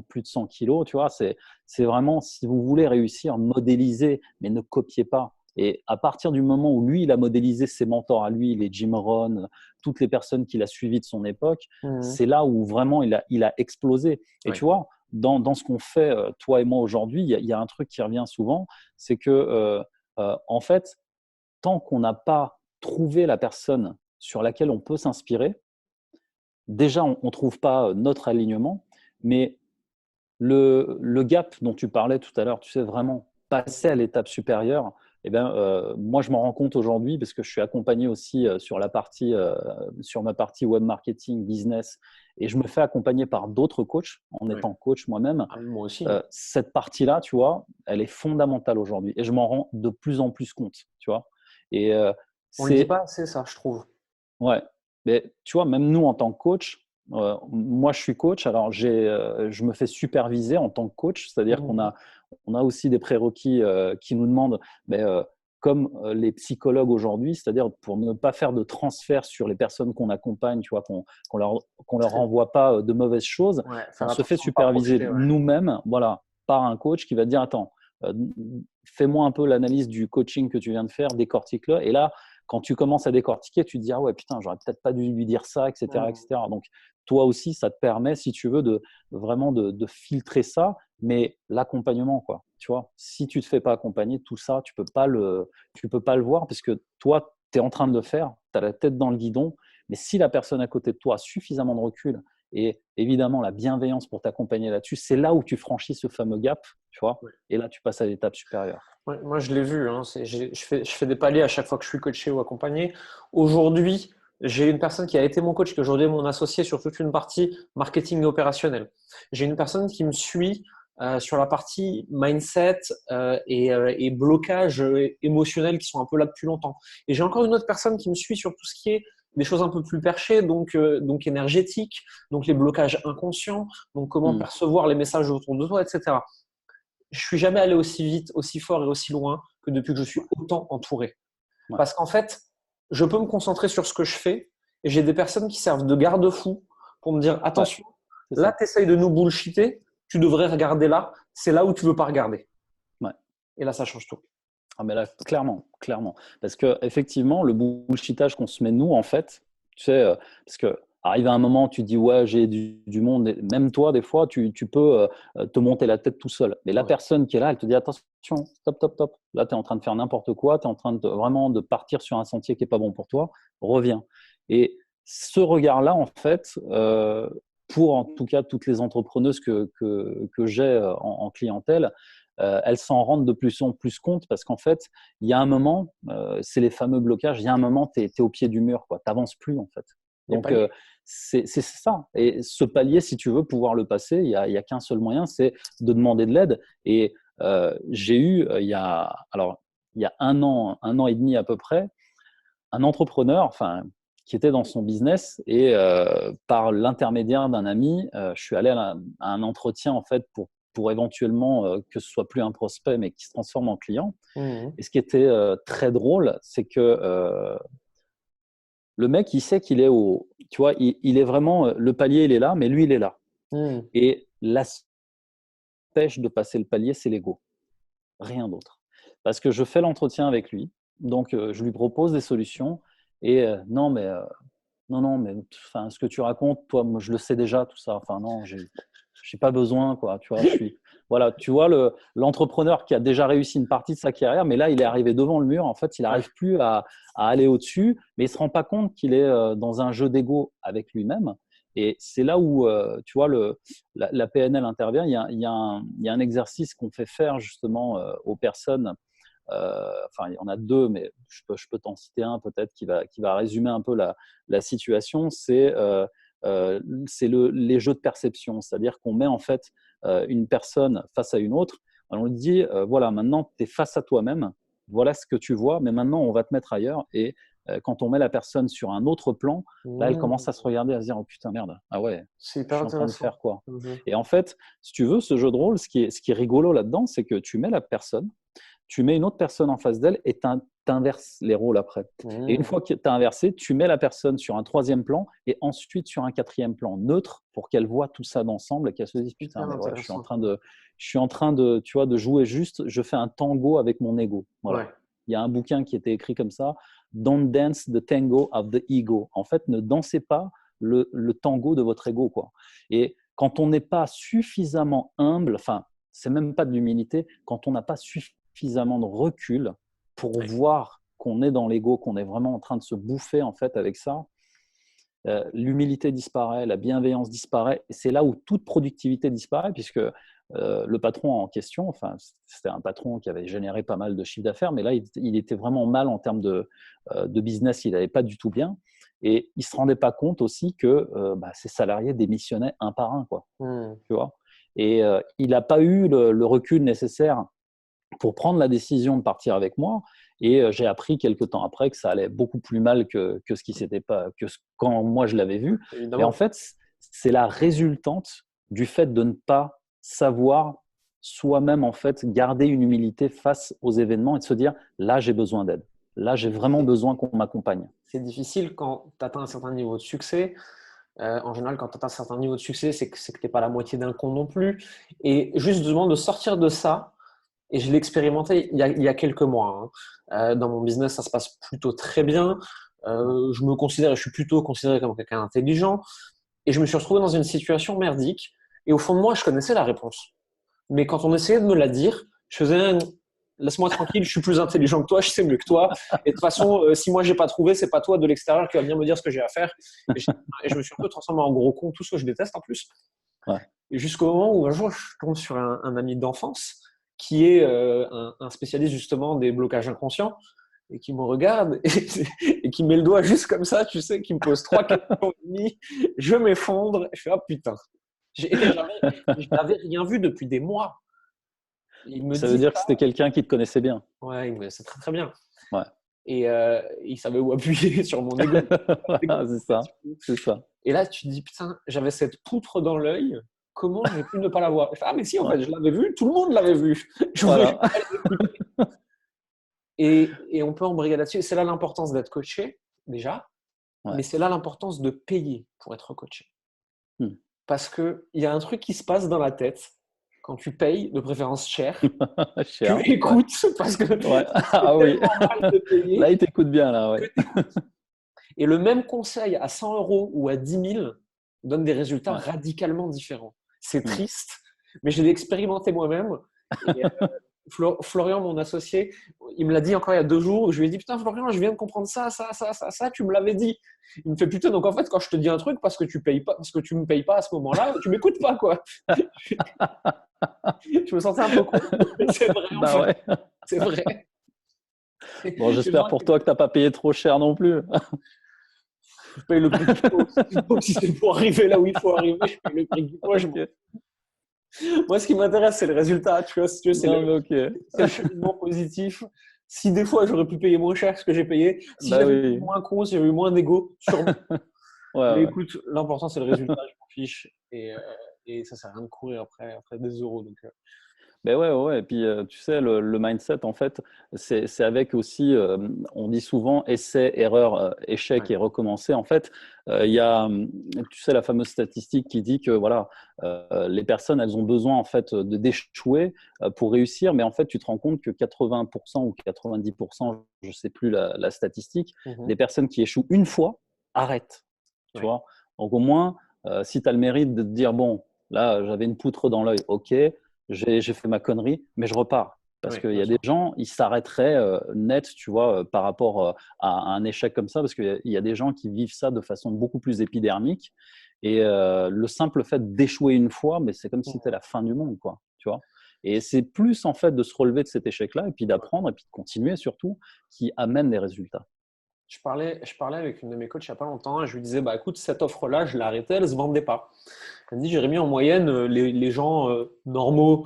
plus de 100 kilos, tu vois, c'est vraiment, si vous voulez réussir, modéliser, mais ne copiez pas. Et à partir du moment où lui, il a modélisé ses mentors à lui, les Jim Rohn, toutes les personnes qu'il a suivies de son époque, c'est là où vraiment il a explosé. Et tu vois, dans ce qu'on fait, toi et moi aujourd'hui, il y a un truc qui revient souvent, c'est que, en fait, tant qu'on n'a pas trouvé la personne sur laquelle on peut s'inspirer, déjà, on ne trouve pas notre alignement, mais le gap dont tu parlais tout à l'heure, tu sais, vraiment passer à l'étape supérieure, eh ben, moi, je m'en rends compte aujourd'hui parce que je suis accompagné aussi sur ma partie web marketing, business, et je me fais accompagner par d'autres coachs en étant coach moi-même. Moi aussi. Cette partie-là, tu vois, elle est fondamentale aujourd'hui et je m'en rends de plus en plus compte, tu vois. Et On ne le dit c'est pas assez, ça, je trouve. Ouais, mais tu vois, même nous en tant que coach, moi je suis coach, alors je me fais superviser en tant que coach, c'est-à-dire on a aussi des prérequis qui nous demandent, mais, comme les psychologues aujourd'hui, c'est-à-dire pour ne pas faire de transfert sur les personnes qu'on accompagne, tu vois, qu'on leur envoie pas de mauvaises choses, on Faire se fait attention de ne pas superviser projeter. nous-mêmes, voilà, par un coach qui va te dire, attends, euh, fais-moi un peu l'analyse du coaching que tu viens de faire, décortique-le, et là, quand tu commences à décortiquer, tu te dis, ah ouais, putain, j'aurais peut-être pas dû lui dire ça, etc., etc. Donc, toi aussi, ça te permet, si tu veux, vraiment de filtrer ça, mais l'accompagnement, quoi. Tu vois, si tu te fais pas accompagner, tout ça, tu peux pas le voir parce que toi, tu es en train de le faire, tu as la tête dans le guidon, mais si la personne à côté de toi a suffisamment de recul et évidemment la bienveillance pour t'accompagner là-dessus, c'est là où tu franchis ce fameux gap, tu vois, et là, tu passes à l'étape supérieure. Ouais, moi, je l'ai vu. Hein, je fais des paliers à chaque fois que je suis coaché ou accompagné. Aujourd'hui, j'ai une personne qui a été mon coach, qui aujourd'hui est mon associé sur toute une partie marketing et opérationnel. J'ai une personne qui me suit sur la partie mindset et blocage émotionnel qui sont un peu là depuis longtemps. Et j'ai encore une autre personne qui me suit sur tout ce qui est des choses un peu plus perchées, donc énergétiques, donc les blocages inconscients, donc comment percevoir les messages autour de toi, etc. Je suis jamais allé aussi vite, aussi fort et aussi loin que depuis que je suis autant entouré. Ouais. Parce qu'en fait, je peux me concentrer sur ce que je fais et j'ai des personnes qui servent de garde-fou pour me dire Ouais, attention, c'est là, ça. tu essayes de nous bullshiter, tu devrais regarder là, c'est là où tu veux pas regarder. Ouais. Et là, ça change tout. Ah mais là, clairement, clairement. Parce que effectivement, le bullshitage qu'on se met nous, en fait, tu sais, parce que arrive à un moment, tu te dis ouais, j'ai du monde. Et même toi, des fois, tu peux te monter la tête tout seul. Mais la Ouais. personne qui est là, elle te dit attention, stop, stop, stop. Là, tu es en train de faire n'importe quoi. Tu es en train vraiment de partir sur un sentier qui est pas bon pour toi. Reviens. Et ce regard-là, en fait, pour en tout cas toutes les entrepreneuses que j'ai en clientèle, elles s'en rendent de plus en plus compte parce qu'en fait, il y a un moment, c'est les fameux blocages, il y a un moment, tu es au pied du mur, tu n'avances plus en fait. Donc, c'est ça. Et ce palier, si tu veux pouvoir le passer, il y a qu'un seul moyen, c'est de demander de l'aide. Et j'ai eu, il y a un an et demi à peu près, un entrepreneur, enfin, qui était dans son business et par l'intermédiaire d'un ami, je suis allé à un entretien en fait pour éventuellement que ce soit plus un prospect mais qui se transforme en client. Mmh. Et ce qui était très drôle, c'est que le mec, il sait qu'il est tu vois, il est vraiment, le palier, il est là, mais lui, il est là. Mmh. Et la pêche de passer le palier, c'est l'ego, rien d'autre. Parce que je fais l'entretien avec lui, donc je lui propose des solutions et non, mais enfin, ce que tu racontes, toi, moi, je le sais déjà, tout ça. Enfin, non, j'ai pas besoin, quoi. Tu vois, voilà, tu vois, l'entrepreneur qui a déjà réussi une partie de sa carrière, mais là, il est arrivé devant le mur. En fait, il Ouais. n'arrive plus à aller au-dessus, mais il se rend pas compte qu'il est dans un jeu d'ego avec lui-même. Et c'est là où, tu vois, la PNL intervient. Il y a un exercice qu'on fait faire justement aux personnes. Enfin, il y en a deux, mais je peux t'en citer un peut-être qui va résumer un peu la situation. C'est les jeux de perception, c'est-à-dire qu'on met en fait une personne face à une autre. On lui dit voilà, maintenant tu es face à toi-même, voilà ce que tu vois, mais maintenant on va te mettre ailleurs. Et quand on met la personne sur un autre plan, là elle commence à se Mmh. regarder, à se dire oh putain merde, ah ouais, C'est je hyper suis en train de intéressant. faire quoi? Mmh. Et en fait, si tu veux, ce jeu de rôle, ce qui est rigolo là-dedans, c'est que tu mets la personne, tu mets une autre personne en face d'elle et tu inverses les rôles après. Et une Mmh. fois que tu as inversé, tu mets la personne sur un troisième plan et ensuite sur un quatrième plan neutre pour qu'elle voit tout ça d'ensemble et qu'elle se dise putain, Hyper mais ouais, intéressant. je suis en train de, tu vois, de jouer juste, je fais un tango avec mon ego. Voilà. Ouais. Il y a un bouquin qui était écrit comme ça, Don't dance the tango of the ego. En fait, ne dansez pas le tango de votre ego, quoi. Et quand on n'est pas suffisamment humble, enfin, c'est même pas de l'humilité, quand on n'a pas suffisamment de recul pour Ouais. voir qu'on est dans l'ego, qu'on est vraiment en train de se bouffer en fait avec ça, l'humilité disparaît, la bienveillance disparaît, et c'est là où toute productivité disparaît, puisque le patron en question, enfin, c'était un patron qui avait généré pas mal de chiffre d'affaires, mais là, il était vraiment mal en termes de business, il n'allait pas du tout bien, et il ne se rendait pas compte aussi que ses salariés démissionnaient un par un, quoi, Mmh. tu vois. Et il n'a pas eu le recul nécessaire pour prendre la décision de partir avec moi. Et j'ai appris quelques temps après que ça allait beaucoup plus mal que ce qui s'était pas, quand moi je l'avais vu. Mais en Évidemment. fait, c'est la résultante du fait de ne pas savoir soi-même en fait garder une humilité face aux événements et de se dire là j'ai besoin d'aide, là j'ai vraiment besoin qu'on m'accompagne. C'est difficile quand tu atteins un certain niveau de succès. En général, quand tu atteins un certain niveau de succès, c'est que tu n'es pas la moitié d'un con non plus. Et juste de sortir de ça, et je l'ai expérimenté il y a quelques mois. Hein. Dans mon business, ça se passe plutôt très bien. Je suis plutôt considéré comme quelqu'un d'intelligent. Et je me suis retrouvé dans une situation merdique. Et au fond de moi, je connaissais la réponse. Mais quand on essayait de me la dire, je faisais laisse-moi tranquille, je suis plus intelligent que toi, je sais mieux que toi. Et de toute façon, si moi j'ai pas trouvé, c'est pas toi de l'extérieur qui va venir me dire ce que j'ai à faire. Et je me suis un peu transformé en gros con, tout ce que je déteste en plus. Ouais. Et jusqu'au moment où un jour je tombe sur un ami d'enfance qui est un spécialiste justement des blocages inconscients et qui me regarde et qui met le doigt juste comme ça, tu sais, qui me pose trois questions et demie. Je m'effondre, je fais ah putain. Je n'avais rien vu depuis des mois. Il me Ça veut dit dire que ça. c'était quelqu'un qui te connaissait bien. Ouais, il me sait très très bien. Ouais. Et il savait où appuyer sur mon ego. Voilà, c'est ça. C'est ça. Et là, tu te dis, putain, j'avais cette poutre dans l'œil. Comment j'ai pu ne pas la voir? Ah, mais si, en Ouais. fait, je l'avais vu. Tout le monde l'avait vu. J'aurais juste Voilà. pas l'écouter. Et on peut embrayer là-dessus. C'est là l'importance d'être coaché, déjà. Ouais. Mais c'est là l'importance de payer pour être coaché. Hmm. Parce qu'il y a un truc qui se passe dans la tête quand tu payes, de préférence cher. Tu Cher. Ouais. écoutes parce que Ouais. c'est Ah oui. tellement mal de Là, payer il t'écoute bien, là, que ouais. tu écoutes. Et le même conseil à 100 euros ou à 10 000 donne des résultats Ouais. radicalement différents. C'est Hmm. triste, mais je l'ai expérimenté moi-même. Et Florian, mon associé, il me l'a dit encore il y a 2 jours. Je lui ai dit, putain, Florian, je viens de comprendre ça, tu me l'avais dit. Il me fait, putain, donc en fait, quand je te dis un truc parce que tu payes pas, parce que tu me payes pas à ce moment-là, tu m'écoutes pas, quoi. Je me sentais un peu con, mais c'est vrai, en Bah fait. ouais. C'est vrai. Bon, Les j'espère gens pour qui toi que t'as pas payé trop cher non plus. je paye le prix qu'il faut. Si c'est pour arriver là où il faut arriver, je paye le prix qu'il faut. Ok. Moi, ce qui m'intéresse, c'est le résultat. Tu vois, si tu veux, Non, mais ok. c'est le cheminement positif. Si des fois j'aurais pu payer moins cher que ce que j'ai payé, si Bah j'avais été oui. moins con, si j'avais eu moins d'ego, sûrement. Ouais, Mais ouais. écoute, l'important c'est le résultat, je m'en fiche. Et ça sert à rien de courir après des euros. Donc, Ben ouais, ouais, ouais. Et puis, tu sais, le mindset, en fait, c'est avec aussi, on dit souvent essai, erreur, échec ouais. et recommencer. En fait, il y a, tu sais, la fameuse statistique qui dit que voilà, les personnes, elles ont besoin en fait d'échouer pour réussir. Mais en fait, tu te rends compte que 80% ou 90%, je sais plus la statistique, Mhm. des personnes qui échouent une fois arrêtent. Tu Ouais. vois? Donc au moins, si tu as le mérite de te dire bon, là, j'avais une poutre dans l'œil, ok, j'ai fait ma connerie, mais je repars. Parce Ouais, qu'il y bien a des sûr. gens, ils s'arrêteraient net, tu vois, par rapport à un échec comme ça, parce qu'il y a des gens qui vivent ça de façon beaucoup plus épidermique. Et le simple fait d'échouer une fois, mais c'est comme si c'était Mhm. la fin du monde, quoi, tu vois. Et c'est plus en fait de se relever de cet échec-là, et puis Ouais. d'apprendre, et puis de continuer surtout, qui amène les résultats. Je parlais avec une de mes coachs il n'y a pas longtemps et je lui disais, bah écoute, cette offre-là, je l'ai arrêtée, elle ne se vendait pas. Elle me dit, Jérémy, en moyenne, les gens normaux,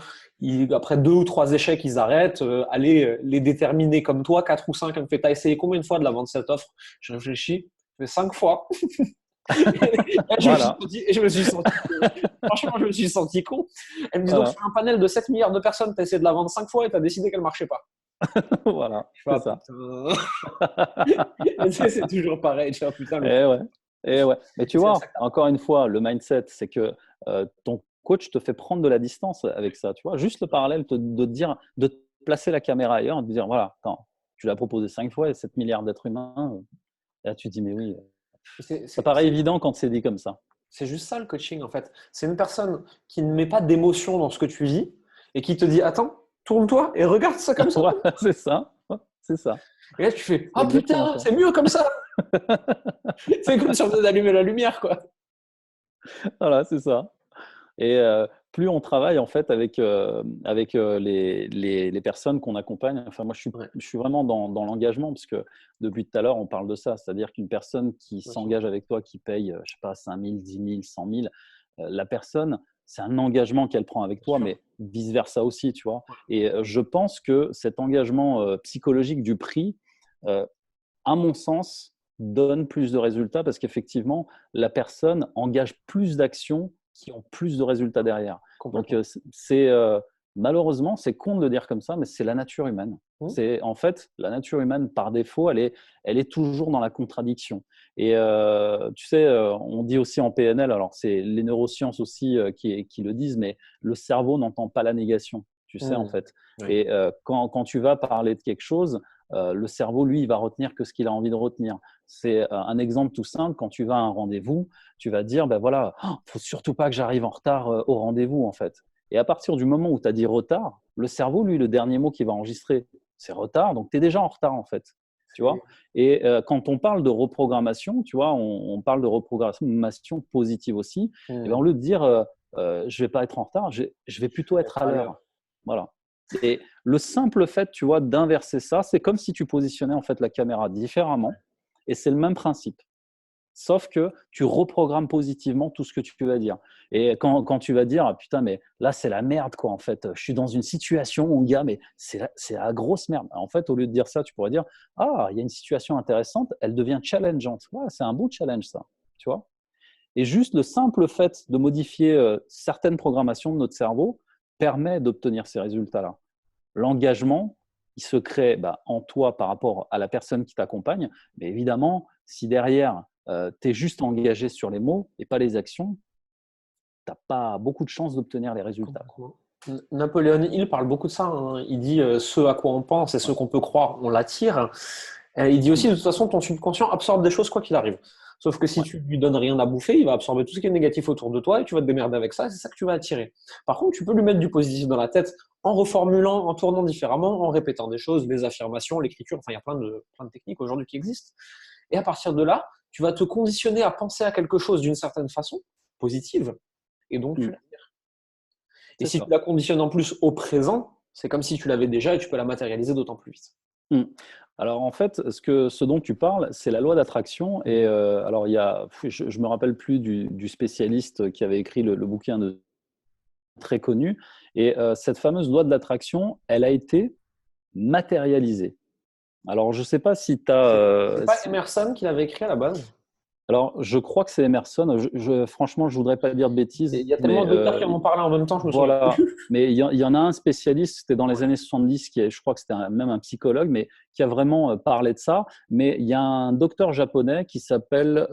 après 2 ou 3 échecs, ils arrêtent. Allez, les déterminés comme toi, 4 ou 5, elle me fait, t'as essayé combien de fois de la vendre cette offre? Je réfléchis, je fais 5 fois. Et Voilà, franchement, je me suis senti con. Elle me dit, donc voilà, sur un panel de 7 milliards de personnes, tu as essayé de la vendre 5 fois et tu as décidé qu'elle ne marchait pas. voilà, Je fais, c'est ah ça. putain. Et tu sais, c'est toujours pareil. Je fais, ah putain, le Eh ouais, eh ouais. Mais tu c'est ça vois, que t'apprends. encore une fois, le mindset, c'est que ton coach te fait prendre de la distance avec ça. Tu vois, juste le parallèle de te dire, de te placer la caméra ailleurs, et de dire voilà, attends, tu l'as proposé 5 fois et 7 milliards d'êtres humains. Et là, tu te dis mais oui, C'est ça c'est- paraît c'est- évident quand c'est dit comme ça. c'est juste ça le coaching en fait. C'est une personne qui ne met pas d'émotion dans ce que tu vis et qui te dit attends, tourne-toi et regarde ça comme ça. Voilà, c'est ça, c'est ça, Et là tu fais c'est ah exactement putain, ça. c'est mieux comme ça. C'est comme si on venait d'allumer la lumière quoi. Voilà, c'est ça. Et plus on travaille en fait avec les personnes qu'on accompagne, enfin moi Ouais, je suis vraiment dans l'engagement parce que depuis tout à l'heure on parle de ça, c'est-à-dire qu'une personne qui bien sûr. s'engage avec toi, qui paye, je sais pas, 5 000, 10 000, 100 000, la personne, c'est un engagement qu'elle prend avec Bien toi, sûr. mais vice-versa aussi, tu vois. Ouais. Et je pense que cet engagement psychologique du prix, euh, à mon sens, donne plus de résultats parce qu'effectivement, la personne engage plus d'actions qui ont plus de résultats derrière. Donc, Complètement. c'est malheureusement, c'est con de le dire comme ça, mais c'est la nature humaine. Hmm. C'est en fait la nature humaine par défaut, elle est toujours dans la contradiction. Et tu sais, on dit aussi en PNL, alors c'est les neurosciences aussi qui le disent, mais le cerveau n'entend pas la négation. Tu sais en Hmm. fait. Oui. Et quand tu vas parler de quelque chose, le cerveau, lui, il va retenir que ce qu'il a envie de retenir. C'est un exemple tout simple. Quand tu vas à un rendez-vous, tu vas dire, ben voilà, il ne faut surtout pas que j'arrive en retard au rendez-vous, en fait. Et à partir du moment où tu as dit retard, le cerveau, lui, le dernier mot qu'il va enregistrer, c'est retard. Donc, tu es déjà en retard, en fait. Tu vois. Et quand on parle de reprogrammation, tu vois, on parle de reprogrammation positive aussi. Et ben, Hmm. au lieu de dire, je ne vais pas être en retard, je vais Je plutôt vais être être à à l'heure. l'heure. Voilà. Et le simple fait, tu vois, d'inverser ça, c'est comme si tu positionnais en fait la caméra différemment, et c'est le même principe. Sauf que tu reprogrammes positivement tout ce que tu vas dire. Et quand tu vas dire, ah, putain, mais là, c'est la merde, quoi, en fait. Je suis dans une situation où, gars, mais c'est la grosse merde. En fait, au lieu de dire ça, tu pourrais dire, ah, il y a une situation intéressante, elle devient challengeante. Ouais, c'est un beau challenge, ça. Tu vois. Et juste le simple fait de modifier certaines programmations de notre cerveau permet d'obtenir ces résultats-là. L'engagement, il se crée en toi par rapport à la personne qui t'accompagne. Mais évidemment, si derrière, tu es juste engagé sur les mots et pas les actions, tu n'as pas beaucoup de chances d'obtenir les résultats. Complètement. Napoléon Hill parle beaucoup de ça, hein. Il dit ce à quoi on pense et ce Ouais. qu'on peut croire, on l'attire. Il dit aussi Mm. de toute façon, ton subconscient absorbe des choses quoi qu'il arrive. Sauf que si Ouais. tu lui donnes rien à bouffer, il va absorber tout ce qui est négatif autour de toi et tu vas te démerder avec ça. C'est ça que tu vas attirer. Par contre, tu peux lui mettre du positif dans la tête en reformulant, en tournant différemment, en répétant des choses, des affirmations, l'écriture. Enfin, il y a plein de techniques aujourd'hui qui existent. Et à partir de là, tu vas te conditionner à penser à quelque chose d'une certaine façon, positive, et donc tu Mm. l'as. Et C'est si tu ça. la conditionnes en plus au présent, c'est comme si tu l'avais déjà et tu peux la matérialiser d'autant plus vite. Mm. Alors en fait, ce dont tu parles, c'est la loi d'attraction. Et alors je ne me rappelle plus du spécialiste qui avait écrit le bouquin très connu. Et cette fameuse loi de l'attraction, elle a été matérialisée. Alors, je ne sais pas si tu C'est as… pas Emerson qui l'avait écrit à la base? Alors, je crois que c'est Emerson. Franchement, je ne voudrais pas dire de Il bêtises, y a tellement mais d'auteurs qui en ont parlé en même temps, je me souviens voilà. plus. Mais il y en a un spécialiste, c'était dans les Ouais. années 70, je crois que c'était même un psychologue, mais qui a vraiment parlé de ça. Mais il y a un docteur japonais qui s'appelle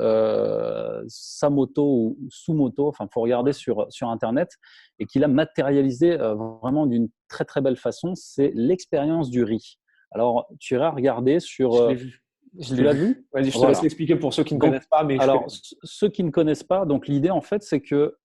Samoto ou Sumoto, enfin, il faut regarder sur Internet, et qui l'a matérialisé vraiment d'une très, très belle façon. C'est l'expérience du riz. Alors, tu iras regarder sur… Je l'ai vu. Je tu l'ai l'as vu. vu? Vas-y, je te laisse Voilà. l'expliquer pour ceux qui ne Donc, connaissent pas, mais je alors, connais. ceux qui ne connaissent pas, donc l'idée en fait, c'est que,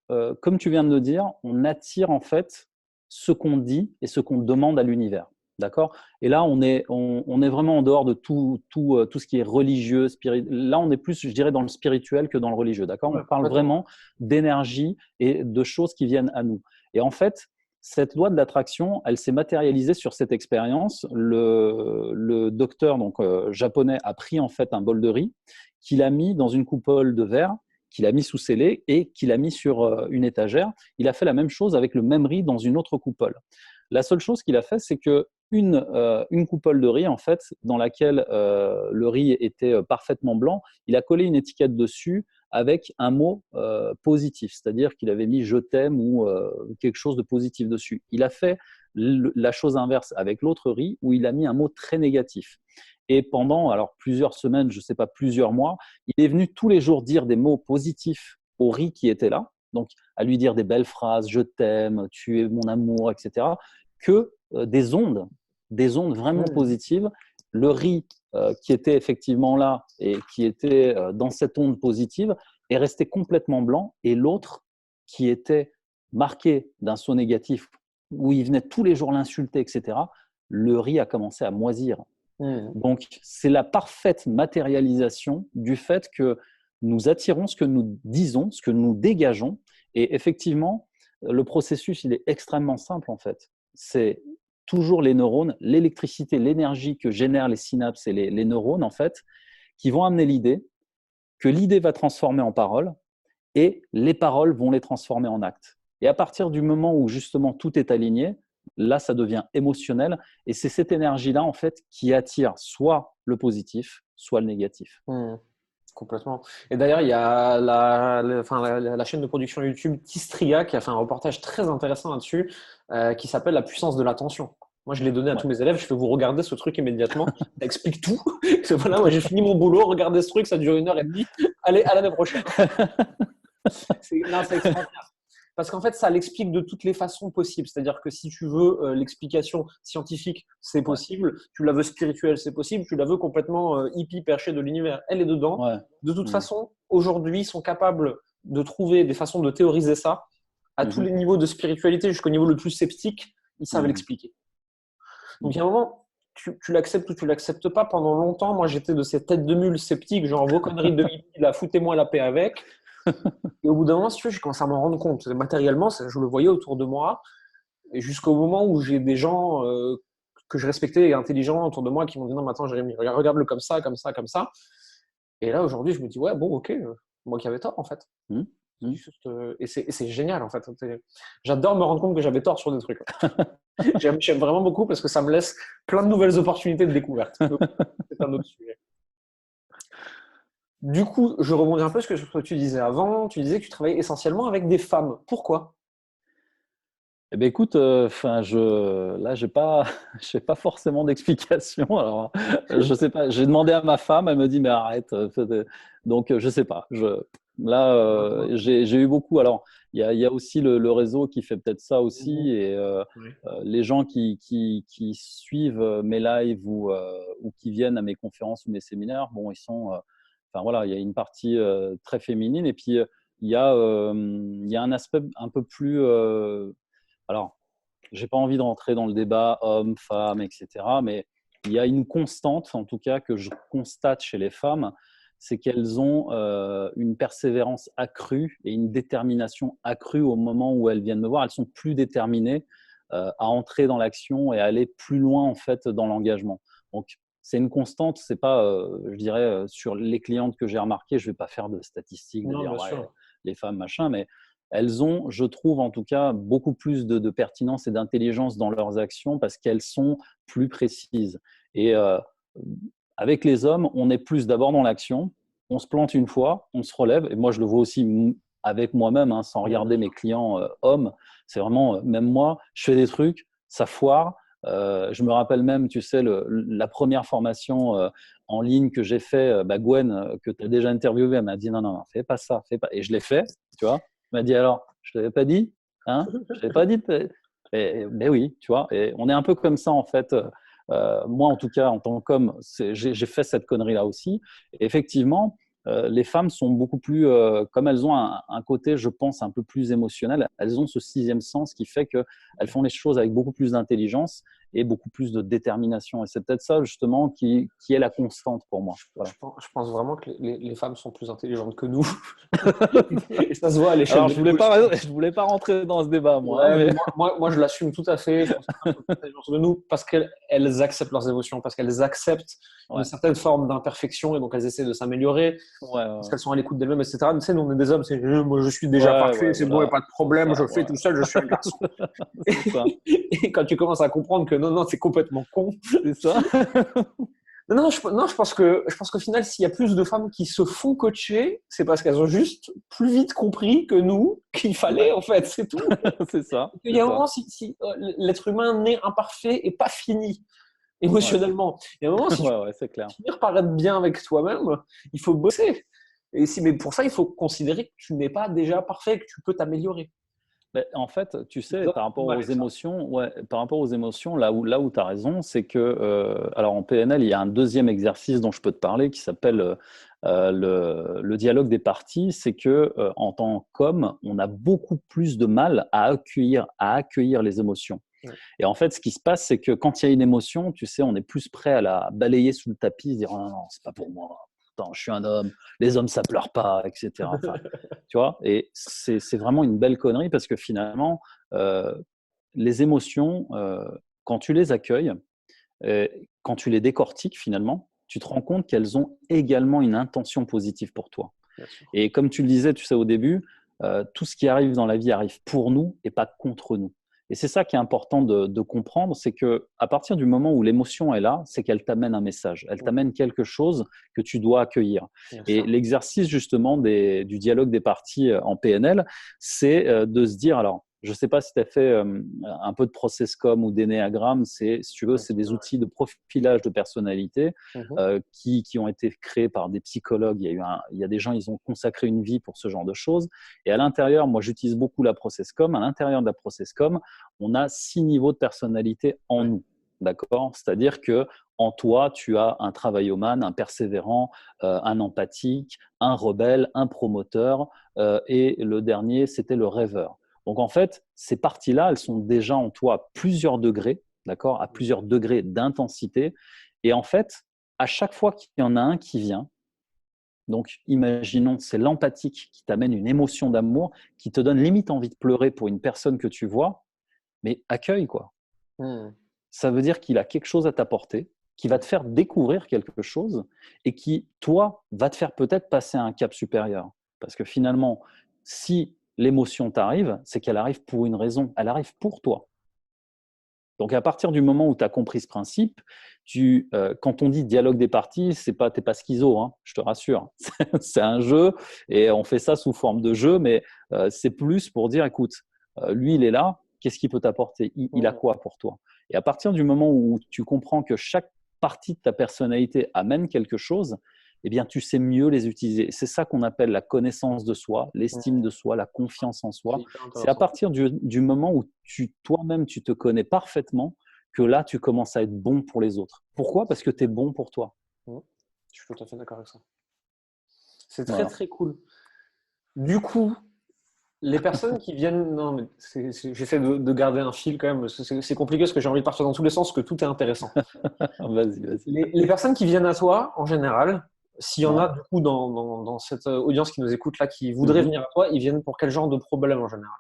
comme tu viens de le dire, on attire en fait ce qu'on dit et ce qu'on demande à l'univers. D'accord? Et là, on est vraiment en dehors de tout ce qui est religieux, là, on est plus, je dirais, dans le spirituel que dans le religieux. D'accord? On Ouais, parle complètement. vraiment d'énergie et de choses qui viennent à nous. Et en fait, cette loi de l'attraction, elle s'est matérialisée sur cette expérience. Le docteur donc, japonais a pris en fait un bol de riz qu'il a mis dans une coupole de verre, qu'il a mis sous scellé et qu'il a mis sur une étagère. Il a fait la même chose avec le même riz dans une autre coupole. La seule chose qu'il a fait, c'est que une coupole de riz, en fait, dans laquelle le riz était parfaitement blanc, il a collé une étiquette dessus avec un mot positif, c'est-à-dire qu'il avait mis je t'aime ou quelque chose de positif dessus. Il a fait la chose inverse avec l'autre riz où il a mis un mot très négatif. Et pendant alors plusieurs semaines, je ne sais pas, plusieurs mois, il est venu tous les jours dire des mots positifs au riz qui était là, donc à lui dire des belles phrases, je t'aime, tu es mon amour, etc., que des ondes vraiment Mmh. positives. Le riz qui était effectivement là et qui était dans cette onde positive est resté complètement blanc, et l'autre qui était marqué d'un saut négatif où il venait tous les jours l'insulter, etc., le riz a commencé à moisir. Mmh. Donc, c'est la parfaite matérialisation du fait que nous attirons ce que nous disons, ce que nous dégageons. Et effectivement, le processus, il est extrêmement simple en fait. C'est toujours les neurones, l'électricité, l'énergie que génèrent les synapses et les neurones en fait, qui vont amener l'idée, que l'idée va transformer en parole, et les paroles vont les transformer en actes. Et à partir du moment où justement tout est aligné, là, ça devient émotionnel, et c'est cette énergie-là en fait qui attire soit le positif, soit le négatif. Mmh. Complètement. Et d'ailleurs, il y a la chaîne de production YouTube Tistria qui a fait un reportage très intéressant là-dessus, qui s'appelle La puissance de l'attention. Moi, je l'ai donné à Ouais. tous mes élèves. Je fais vous regarder ce truc immédiatement. Ça explique tout. Voilà, moi, j'ai fini mon boulot. Regardez ce truc, ça dure 1 heure et demie. Allez, à l'année prochaine. Non, c'est extraordinaire. Parce qu'en fait, ça l'explique de toutes les façons possibles. C'est-à-dire que si tu veux l'explication scientifique, c'est Ouais. possible. Tu la veux spirituelle, c'est possible. Tu la veux complètement hippie, perchée de l'univers, elle est dedans. Ouais. De toute Mmh. façon, aujourd'hui, ils sont capables de trouver des façons de théoriser ça à tous Mmh. les niveaux de spiritualité, jusqu'au niveau le plus sceptique. Ils savent Mmh. l'expliquer. Donc, il y a un moment, tu l'acceptes ou tu l'acceptes pas. Pendant longtemps, moi, j'étais de ces têtes de mule sceptiques, genre vos conneries de hippie, là, foutez-moi la paix avec. Et au bout d'un moment, si tu veux, je commence à m'en rendre compte. Matériellement, je le voyais autour de moi. Et jusqu'au moment où j'ai des gens que je respectais et intelligents autour de moi qui m'ont dit non, mais attends, Jérémy, regarde-le comme ça, comme ça, comme ça. Et là, aujourd'hui, je me dis, ouais, bon, ok, moi qui avais tort, en fait. Mmh. Mmh. Juste, et c'est génial, en fait. J'adore me rendre compte que j'avais tort sur des trucs. J'aime vraiment beaucoup parce que ça me laisse plein de nouvelles opportunités de découverte. C'est un autre sujet. Du coup, je rebondis un peu sur ce que tu disais avant. Tu disais que tu travaillais essentiellement avec des femmes. Pourquoi? Eh ben écoute, là, j'ai pas forcément d'explication. Alors, je sais pas. J'ai demandé à ma femme, elle me dit mais arrête. Donc, je sais pas. Là, j'ai eu beaucoup. Alors, il y a aussi le réseau qui fait peut-être ça aussi, et Oui. les gens qui suivent mes lives ou qui viennent à mes conférences ou mes séminaires, bon, ils sont. Enfin voilà, il y a une partie très féminine, et puis il y a un aspect un peu plus alors, j'ai pas envie de rentrer dans le débat homme, femme, etc. Mais il y a une constante, en tout cas, que je constate chez les femmes, c'est qu'elles ont une persévérance accrue et une détermination accrue au moment où elles viennent me voir. Elles sont plus déterminées à entrer dans l'action et à aller plus loin en fait dans l'engagement. Donc, c'est une constante. C'est pas, je dirais, sur les clientes que j'ai remarquées, je vais pas faire de statistiques, de Non, dire bien ouais, sûr. les femmes machin, mais elles ont, je trouve en tout cas, beaucoup plus de pertinence et d'intelligence dans leurs actions parce qu'elles sont plus précises. Et avec les hommes, on est plus d'abord dans l'action. On se plante une fois, on se relève. Et moi, je le vois aussi avec moi-même, hein, sans regarder mes clients hommes. C'est vraiment, même moi, je fais des trucs, ça foire. Je me rappelle même, tu sais, la première formation en ligne que j'ai fait, Gwen, que tu as déjà interviewé, elle m'a dit non, fais pas ça, fais pas. Et je l'ai fait, tu vois. Elle m'a dit alors, je t'avais pas dit, hein, je t'avais pas dit. Mais oui, tu vois. Et on est un peu comme ça en fait. Moi, en tout cas, en tant qu'homme, j'ai fait cette connerie-là aussi. Et effectivement, les femmes sont beaucoup plus, comme elles ont un côté, je pense, un peu plus émotionnel, elles ont ce sixième sens qui fait qu'elles font les choses avec beaucoup plus d'intelligence et beaucoup plus de détermination. Et c'est peut-être ça, justement, qui est la constante pour moi. Voilà. Je pense vraiment que les femmes sont plus intelligentes que nous. Et ça se voit à l'échelle Alors, de je voulais pas rentrer dans ce débat, moi. Ouais, Mais... mais moi, je l'assume tout à fait. Je pense qu'elles sont plus intelligentes que nous parce qu'elles acceptent leurs émotions, parce qu'elles acceptent une Ouais. certaine forme d'imperfection et donc elles essaient de s'améliorer, parce qu'elles sont à l'écoute d'elles-mêmes, etc. Tu sais, nous, on est des hommes, c'est moi, je suis déjà parfait, c'est bon, il n'y a pas de problème, je fais tout seul, je suis un garçon. C'est ça. Et quand tu commences à comprendre que non, c'est complètement con. C'est ça. Non, je pense qu'au final, s'il y a plus de femmes qui se font coacher, c'est parce qu'elles ont juste plus vite compris que nous qu'il fallait, en fait, c'est tout. C'est ça. Il y a un moment, si l'être humain naît imparfait et pas fini émotionnellement, il y a un moment, si tu c'est clair. veux finir par être bien avec toi-même, il faut bosser. Mais pour ça, il faut considérer que tu n'es pas déjà parfait, que tu peux t'améliorer. Mais en fait, tu sais, par rapport aux émotions, là où tu as raison, c'est que, alors en PNL, il y a un deuxième exercice dont je peux te parler qui s'appelle le dialogue des parties. C'est que, en tant qu'homme, on a beaucoup plus de mal à accueillir les émotions. Ouais. Et en fait, ce qui se passe, c'est que quand il y a une émotion, tu sais, on est plus prêt à la balayer sous le tapis, se dire oh, non, c'est pas pour moi. Attends, je suis un homme, les hommes ça pleure pas, etc. Enfin, tu vois, et c'est vraiment une belle connerie parce que finalement, les émotions, quand tu les accueilles, quand tu les décortiques finalement, tu te rends compte qu'elles ont également une intention positive pour toi. Et comme tu le disais, tu sais, au début, tout ce qui arrive dans la vie arrive pour nous et pas contre nous. Et c'est ça qui est important de comprendre, c'est qu'à partir du moment où l'émotion est là, c'est qu'elle t'amène un message, elle t'amène quelque chose que tu dois accueillir. Et l'exercice justement du dialogue des parties en PNL, c'est de se dire, alors, je ne sais pas si tu as fait un peu de process-com ou d'énéagramme, si tu veux, c'est des outils de profilage de personnalité qui ont été créés par des psychologues. Il y a des gens, ils ont consacré une vie pour ce genre de choses. Et à l'intérieur, moi, j'utilise beaucoup la process-com. À l'intérieur de la process-com, on a 6 niveaux de personnalité en nous. D'accord ? C'est-à-dire que en toi, tu as un travaillomane, un persévérant, un empathique, un rebelle, un promoteur et le dernier, c'était le rêveur. Donc, en fait, ces parties-là, elles sont déjà en toi à plusieurs degrés, d'accord, à plusieurs degrés d'intensité. Et en fait, à chaque fois qu'il y en a un qui vient, donc imaginons, c'est l'empathique qui t'amène une émotion d'amour, qui te donne limite envie de pleurer pour une personne que tu vois, mais accueille, quoi. Ça veut dire qu'il a quelque chose à t'apporter, qui va te faire découvrir quelque chose et qui, toi, va te faire peut-être passer à un cap supérieur. Parce que finalement, si l'émotion t'arrive, c'est qu'elle arrive pour une raison, elle arrive pour toi. Donc à partir du moment où tu as compris ce principe, quand on dit dialogue des parties, tu n'es pas schizo, hein, je te rassure. C'est un jeu et on fait ça sous forme de jeu, mais c'est plus pour dire, écoute, lui il est là, qu'est-ce qu'il peut t'apporter ? Il a quoi pour toi ? Et à partir du moment où tu comprends que chaque partie de ta personnalité amène quelque chose, eh bien, tu sais mieux les utiliser. C'est ça qu'on appelle la connaissance de soi, l'estime de soi, la confiance en soi. C'est à partir du moment où toi-même, tu te connais parfaitement que là, tu commences à être bon pour les autres. Pourquoi ? Parce que tu es bon pour toi. Je suis tout à fait d'accord avec ça. C'est très, très cool. Du coup, les personnes qui viennent… Non, mais j'essaie de garder un fil quand même. C'est compliqué parce que j'ai envie de partir dans tous les sens, que tout est intéressant. Vas-y. Les personnes qui viennent à toi, en général, s'il y en a du coup dans cette audience qui nous écoute là, qui voudraient venir à toi, ils viennent pour quel genre de problème en général ?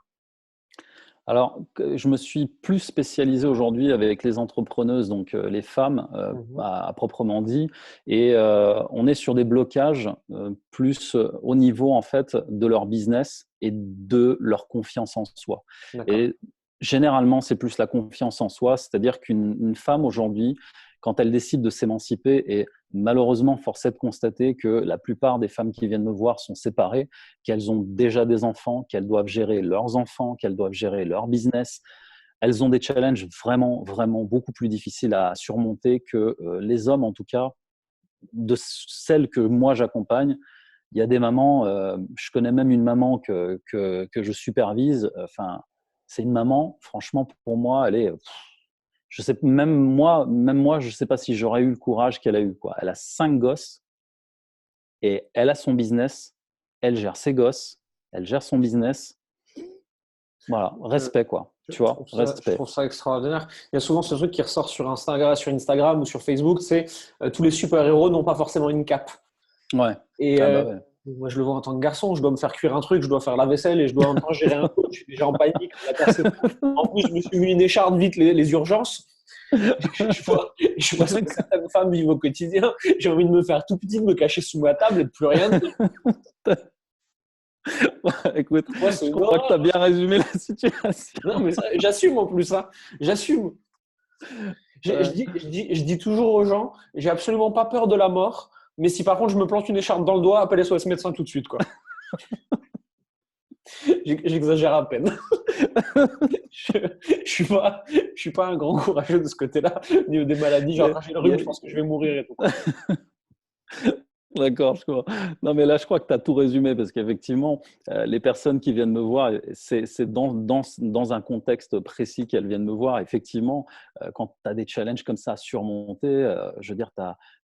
Alors, je me suis plus spécialisé aujourd'hui avec les entrepreneuses, donc les femmes à proprement dit, et on est sur des blocages plus au niveau en fait de leur business et de leur confiance en soi. Et généralement, c'est plus la confiance en soi, c'est-à-dire qu'une femme aujourd'hui quand elles décident de s'émanciper, et malheureusement, force est de constater que la plupart des femmes qui viennent me voir sont séparées, qu'elles ont déjà des enfants, qu'elles doivent gérer leurs enfants, qu'elles doivent gérer leur business. Elles ont des challenges vraiment, vraiment beaucoup plus difficiles à surmonter que les hommes, en tout cas, de celles que moi j'accompagne. Il y a des mamans, je connais même une maman que je supervise. Enfin, c'est une maman, franchement, pour moi, elle est. Je sais, même moi, je ne sais pas si j'aurais eu le courage qu'elle a eu, quoi. Elle a 5 gosses et elle a son business. Elle gère ses gosses, elle gère son business. Voilà, respect, quoi. Tu vois, Je respect. trouve ça extraordinaire. Il y a souvent ce truc qui ressort sur Instagram ou sur Facebook, c'est tous les super-héros n'ont pas forcément une cape. Ouais. Et Ah bah ouais. moi, je le vois en tant que garçon, je dois me faire cuire un truc, je dois faire la vaisselle et je dois en même temps gérer un coach. Je suis déjà en panique. La personne. En plus, je me suis mis une écharde vite les urgences. Je vois ce que certaines femmes vivent au quotidien. J'ai envie de me faire tout petit, de me cacher sous ma table et de plus rien dire. Écoute, Moi, c'est je une crois que tu as horreur. bien résumé la situation. Non, mais ça, j'assume en plus, hein. J'assume. Ouais. Je dis toujours aux gens, j'ai absolument pas peur de la mort, mais si par contre je me plante une écharpe dans le doigt, appelez SOS médecin tout de suite, quoi. J'exagère à peine. Je, je suis pas un grand courageux de ce côté-là. Au niveau des maladies, j'ai Il y a- arraché le il y rhume, a- je pense que je vais mourir et tout. D'accord, je crois. Non, mais là, je crois que tu as tout résumé parce qu'effectivement, les personnes qui viennent me voir, c'est dans un contexte précis qu'elles viennent me voir. Effectivement, quand tu as des challenges comme ça à surmonter, je veux dire, tu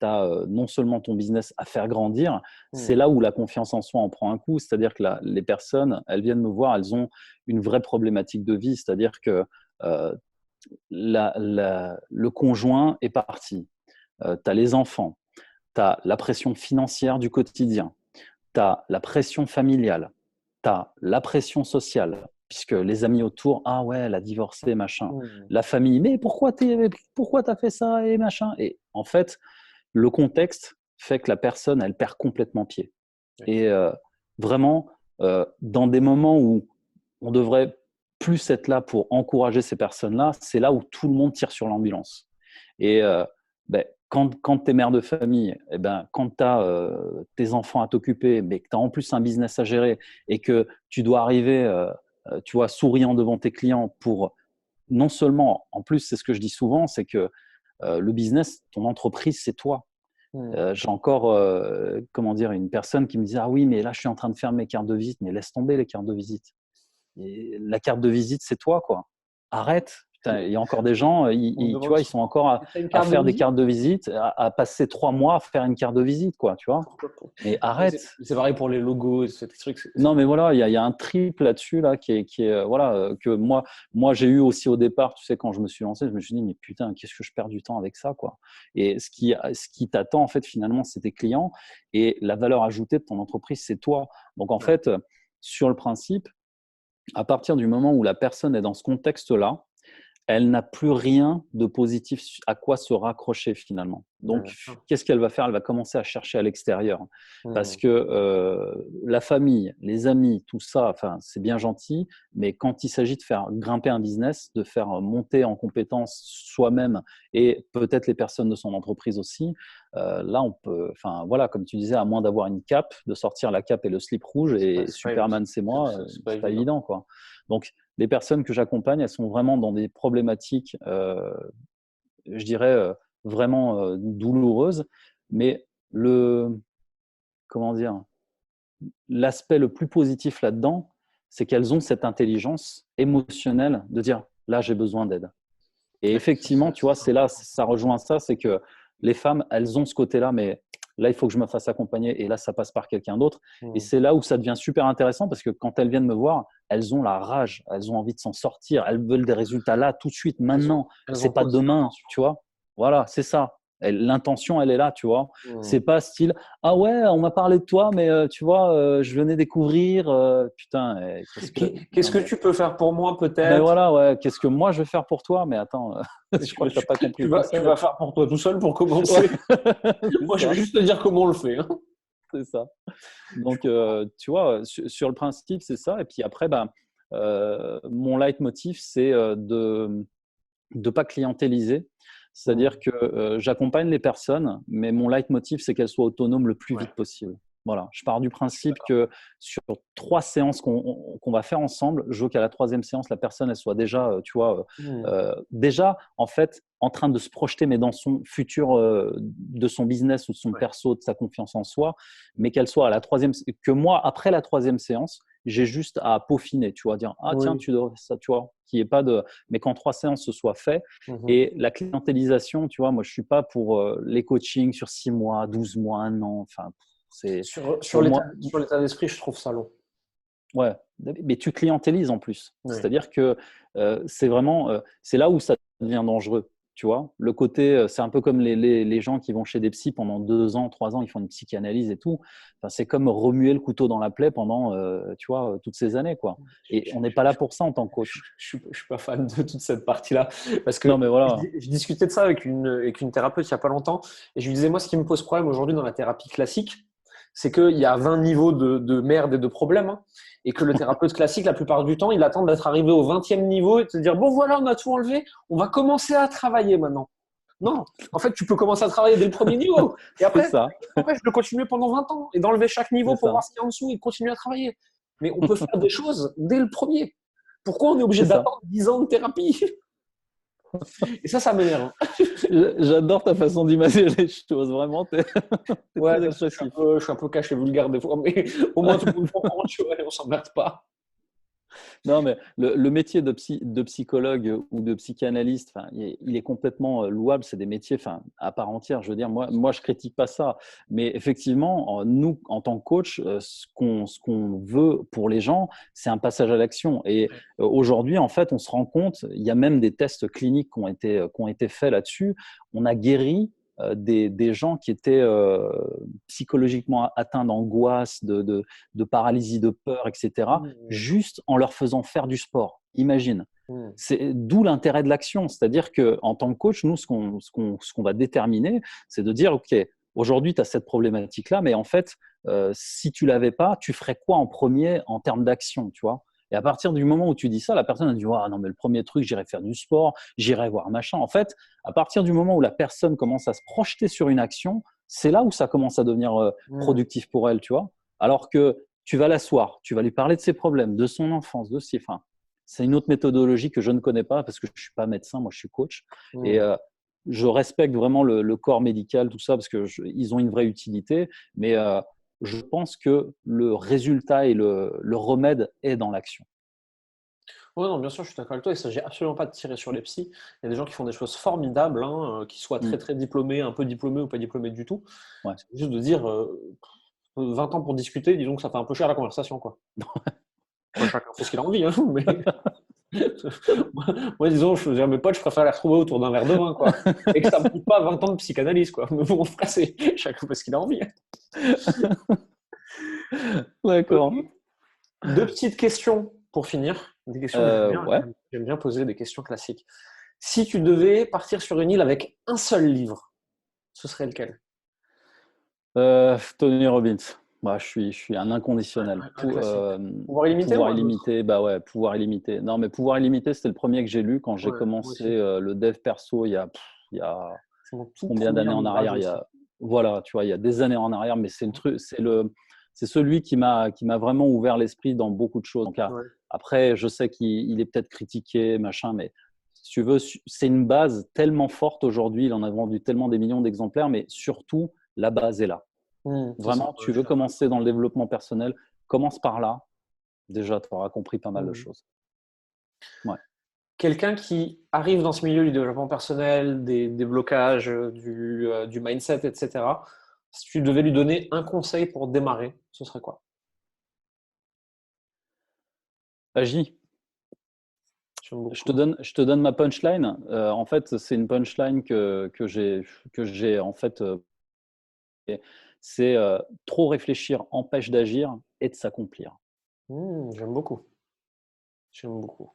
as, non seulement ton business à faire grandir, c'est là où la confiance en soi en prend un coup. C'est-à-dire que les personnes, elles viennent me voir, elles ont une vraie problématique de vie. C'est-à-dire que euh, le conjoint est parti, tu as les enfants, tu as la pression financière du quotidien, tu as la pression familiale, tu as la pression sociale, puisque les amis autour, ah ouais, elle a divorcé, machin. Hmm. La famille, mais pourquoi t'as fait ça et machin. Et en fait, le contexte fait que la personne, elle perd complètement pied. Et vraiment, dans des moments où on devrait plus être là pour encourager ces personnes-là, c'est là où tout le monde tire sur l'ambulance. Et ben, quand tu es mère de famille, eh ben, quand tu as tes enfants à t'occuper, mais que tu as en plus un business à gérer et que tu dois arriver tu vois, souriant devant tes clients pour non seulement, en plus, c'est ce que je dis souvent, c'est que le business, ton entreprise, c'est toi. Hmm. J'ai encore comment dire, une personne qui me disait: ah oui, mais là, je suis en train de faire mes cartes de visite, mais laisse tomber les cartes de visite. Et la carte de visite, c'est toi, quoi. Arrête. Putain, il y a encore des gens, On me tu demande vois, ils si sont encore tu as une à carte de faire des visite. cartes de visite, à passer 3 mois à faire une carte de visite, quoi, tu vois. Mais Après, arrête. c'est pareil pour les logos, ces trucs. Non, mais voilà, il y a un triple là-dessus, là, qui est voilà, que moi, j'ai eu aussi au départ, tu sais, quand je me suis lancé, je me suis dit, mais putain, qu'est-ce que je perds du temps avec ça, quoi. Et ce qui t'attend, en fait, finalement, c'est tes clients et la valeur ajoutée de ton entreprise, c'est toi. Donc, en Ouais. fait, sur le principe, à partir du moment où la personne est dans ce contexte-là, elle n'a plus rien de positif à quoi se raccrocher finalement. Donc, D'accord. qu'est-ce qu'elle va faire? Elle va commencer à chercher à l'extérieur. Parce Hmm. que la famille, les amis, tout ça, enfin, c'est bien gentil, mais quand il s'agit de faire grimper un business, de faire monter en compétence soi-même et peut-être les personnes de son entreprise aussi, là, on peut, enfin, voilà, comme tu disais, à moins d'avoir une cape, de sortir la cape et le slip rouge et Superman, c'est moi, C'est pas c'est pas évident. évident, quoi. Donc, les personnes que j'accompagne, elles sont vraiment dans des problématiques, je dirais, vraiment douloureuses. Mais comment dire, l'aspect le plus positif là-dedans, c'est qu'elles ont cette intelligence émotionnelle de dire, là, j'ai besoin d'aide. Et effectivement, tu vois, c'est là, ça rejoint ça, c'est que les femmes, elles ont ce côté-là, mais là, il faut que je me fasse accompagner et là, ça passe par quelqu'un d'autre. Et Hmm. c'est là où ça devient super intéressant parce que quand elles viennent me voir, elles ont la rage, elles ont envie de s'en sortir, elles veulent des résultats là, tout de suite, maintenant. Elles ont C'est pas posé demain, l'intention. tu vois. Voilà, c'est ça. L'intention, elle est là, tu vois. Hmm. C'est pas style, ah ouais, on m'a parlé de toi, mais tu vois, je venais découvrir, putain, Qu'est-ce non que mais tu peux faire pour moi, mais peut-être? voilà, ouais, qu'est-ce que moi je vais faire pour toi? Mais attends, je crois que tu n'as pas compris le Tu concept. vas faire pour toi tout seul pour Ouais, commencer. c'est Moi, je vais ça, juste te dire comment on le fait, hein. c'est ça. Je Donc, comprends. tu vois, sur le principe, c'est ça. Et puis après, ben, mon leitmotiv, c'est de ne pas clientéliser. C'est-à-dire que j'accompagne les personnes, mais mon leitmotiv, c'est qu'elles soient autonomes le plus Ouais. vite possible. Voilà, je pars du principe que sur 3 séances qu'on va faire ensemble, je veux qu'à la 3e séance, la personne, elle soit déjà, tu vois, déjà, en fait, en train de se projeter, mais dans son futur de son business ou de son perso, de sa confiance en soi, mais qu'elle soit à la 3e, que moi, après la 3e séance, j'ai juste à peaufiner, tu vois, dire, ah tiens, tu devrais ça, tu vois, qu'il n'y ait pas de… Mais qu'en 3 séances, ce soit fait. Et la clientélisation, tu vois, moi, je ne suis pas pour les coachings sur 6 mois, 12 mois, 1 an, enfin… Sur l'état d'esprit, je trouve ça long. Ouais, mais tu clientélises en plus. Oui. C'est-à-dire que c'est vraiment, c'est là où ça devient dangereux. Tu vois, le côté, c'est un peu comme les gens qui vont chez des psys pendant 2 ans, 3 ans, ils font une psychanalyse et tout. Enfin, c'est comme remuer le couteau dans la plaie pendant, tu vois, toutes ces années, quoi. Et on n'est pas là pour ça en tant que coach. Je suis pas fan de toute cette partie-là parce que non, mais voilà. je discutais de ça avec une thérapeute il y a pas longtemps et je lui disais moi ce qui me pose problème aujourd'hui dans la thérapie classique, c'est qu'il y a 20 niveaux de merde et de problèmes, hein, et que le thérapeute classique, la plupart du temps, il attend d'être arrivé au 20e niveau et de se dire bon voilà, on a tout enlevé, on va commencer à travailler maintenant. Non, en fait, tu peux commencer à travailler dès le premier niveau et après, ça t'empêche de continuer pendant 20 ans et d'enlever chaque niveau pour voir ce qu'il y a en dessous et de continuer à travailler. Mais on peut faire des choses dès le premier. Pourquoi on est obligé d'attendre 10 ans de thérapie? Et ça m'énerve. J'adore ta façon d'imaginer les choses, vraiment. T'es très expressif. Je suis un peu caché vulgaire des fois, mais au moins tout le monde comprend, tu vois, on s'emmerde pas. Non, mais le métier de psychologue ou de psychanalyste, il est complètement louable. C'est des métiers à part entière. Je veux dire, moi, je critique pas ça. Mais effectivement, nous, en tant que coach, ce qu'on veut pour les gens, c'est un passage à l'action. Et aujourd'hui, en fait, on se rend compte, il y a même des tests cliniques qui ont été faits là-dessus. On a guéri des gens qui étaient psychologiquement atteints d'angoisse, de paralysie de peur, etc., juste en leur faisant faire du sport. Imagine. C'est d'où l'intérêt de l'action. C'est-à-dire qu'en tant que coach, nous, ce qu'on va déterminer, c'est de dire, OK, aujourd'hui, tu as cette problématique-là, mais en fait, si tu ne l'avais pas, tu ferais quoi en premier en termes d'action, tu vois? Et à partir du moment où tu dis ça, la personne a dit ah non, mais le premier truc, j'irai faire du sport, j'irai voir machin. En fait, à partir du moment où la personne commence à se projeter sur une action, c'est là où ça commence à devenir productif pour elle, tu vois. Alors que tu vas l'asseoir, tu vas lui parler de ses problèmes, de son enfance, de ses… Enfin, c'est une autre méthodologie que je ne connais pas parce que je ne suis pas médecin, moi je suis coach. Et je respecte vraiment le corps médical, tout ça, parce qu'ils ont une vraie utilité. Mais je pense que le résultat et le remède est dans l'action. Oui, non, bien sûr, je suis d'accord avec toi. Il ne s'agit absolument pas de tirer sur les psys. Il y a des gens qui font des choses formidables, hein, qui soient très, très diplômés, un peu diplômés ou pas diplômés du tout. Ouais. C'est juste de dire 20 ans pour discuter, disons que ça fait un peu cher la conversation, quoi. Chacun fait ce qu'il a envie, hein, mais… moi, disons, je veux dire, mes potes, je préfère les retrouver autour d'un verre de vin, quoi. Et que ça ne me coûte pas 20 ans de psychanalyse, quoi. Mais bon, c'est chacun fait ce qu'il a envie. D'accord. Deux petites questions pour finir. Des questions que j'aime bien poser, des questions classiques. Si tu devais partir sur une île avec un seul livre, ce serait lequel? Tony Robbins. Bah, je suis un inconditionnel. Pouvoir illimité? Pouvoir illimité, bah ouais, pouvoir illimité. Non, mais pouvoir illimité, c'était le premier que j'ai lu quand j'ai commencé le dev perso il y a combien d'années en arrière? Voilà, tu vois, il y a des années en arrière, mais c'est le truc, c'est celui qui m'a vraiment ouvert l'esprit dans beaucoup de choses. Donc, après, je sais qu'il est peut-être critiqué, machin, mais si tu veux, c'est une base tellement forte aujourd'hui. Il en a vendu tellement des millions d'exemplaires, mais surtout, la base est là. Vraiment, tu veux commencer dans le développement personnel, commence par là. Déjà, tu auras compris pas mal de choses. Ouais. Quelqu'un qui arrive dans ce milieu du développement personnel, des blocages, du mindset, etc., si tu devais lui donner un conseil pour démarrer, ce serait quoi? Agis. Je te donne ma punchline. En fait, c'est une punchline que j'ai en fait… c'est trop réfléchir empêche d'agir et de s'accomplir. J'aime beaucoup. J'aime beaucoup.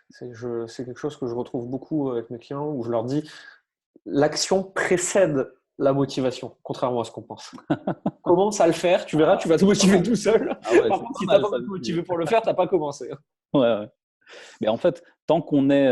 C'est quelque chose que je retrouve beaucoup avec mes clients où je leur dis l'action précède la motivation, contrairement à ce qu'on pense. Commence à le faire, tu verras, tu vas te motiver tout seul. Par contre, si tu n'as pas été motivé pour le faire, tu n'as pas commencé. Ouais. Mais en fait, tant qu'on est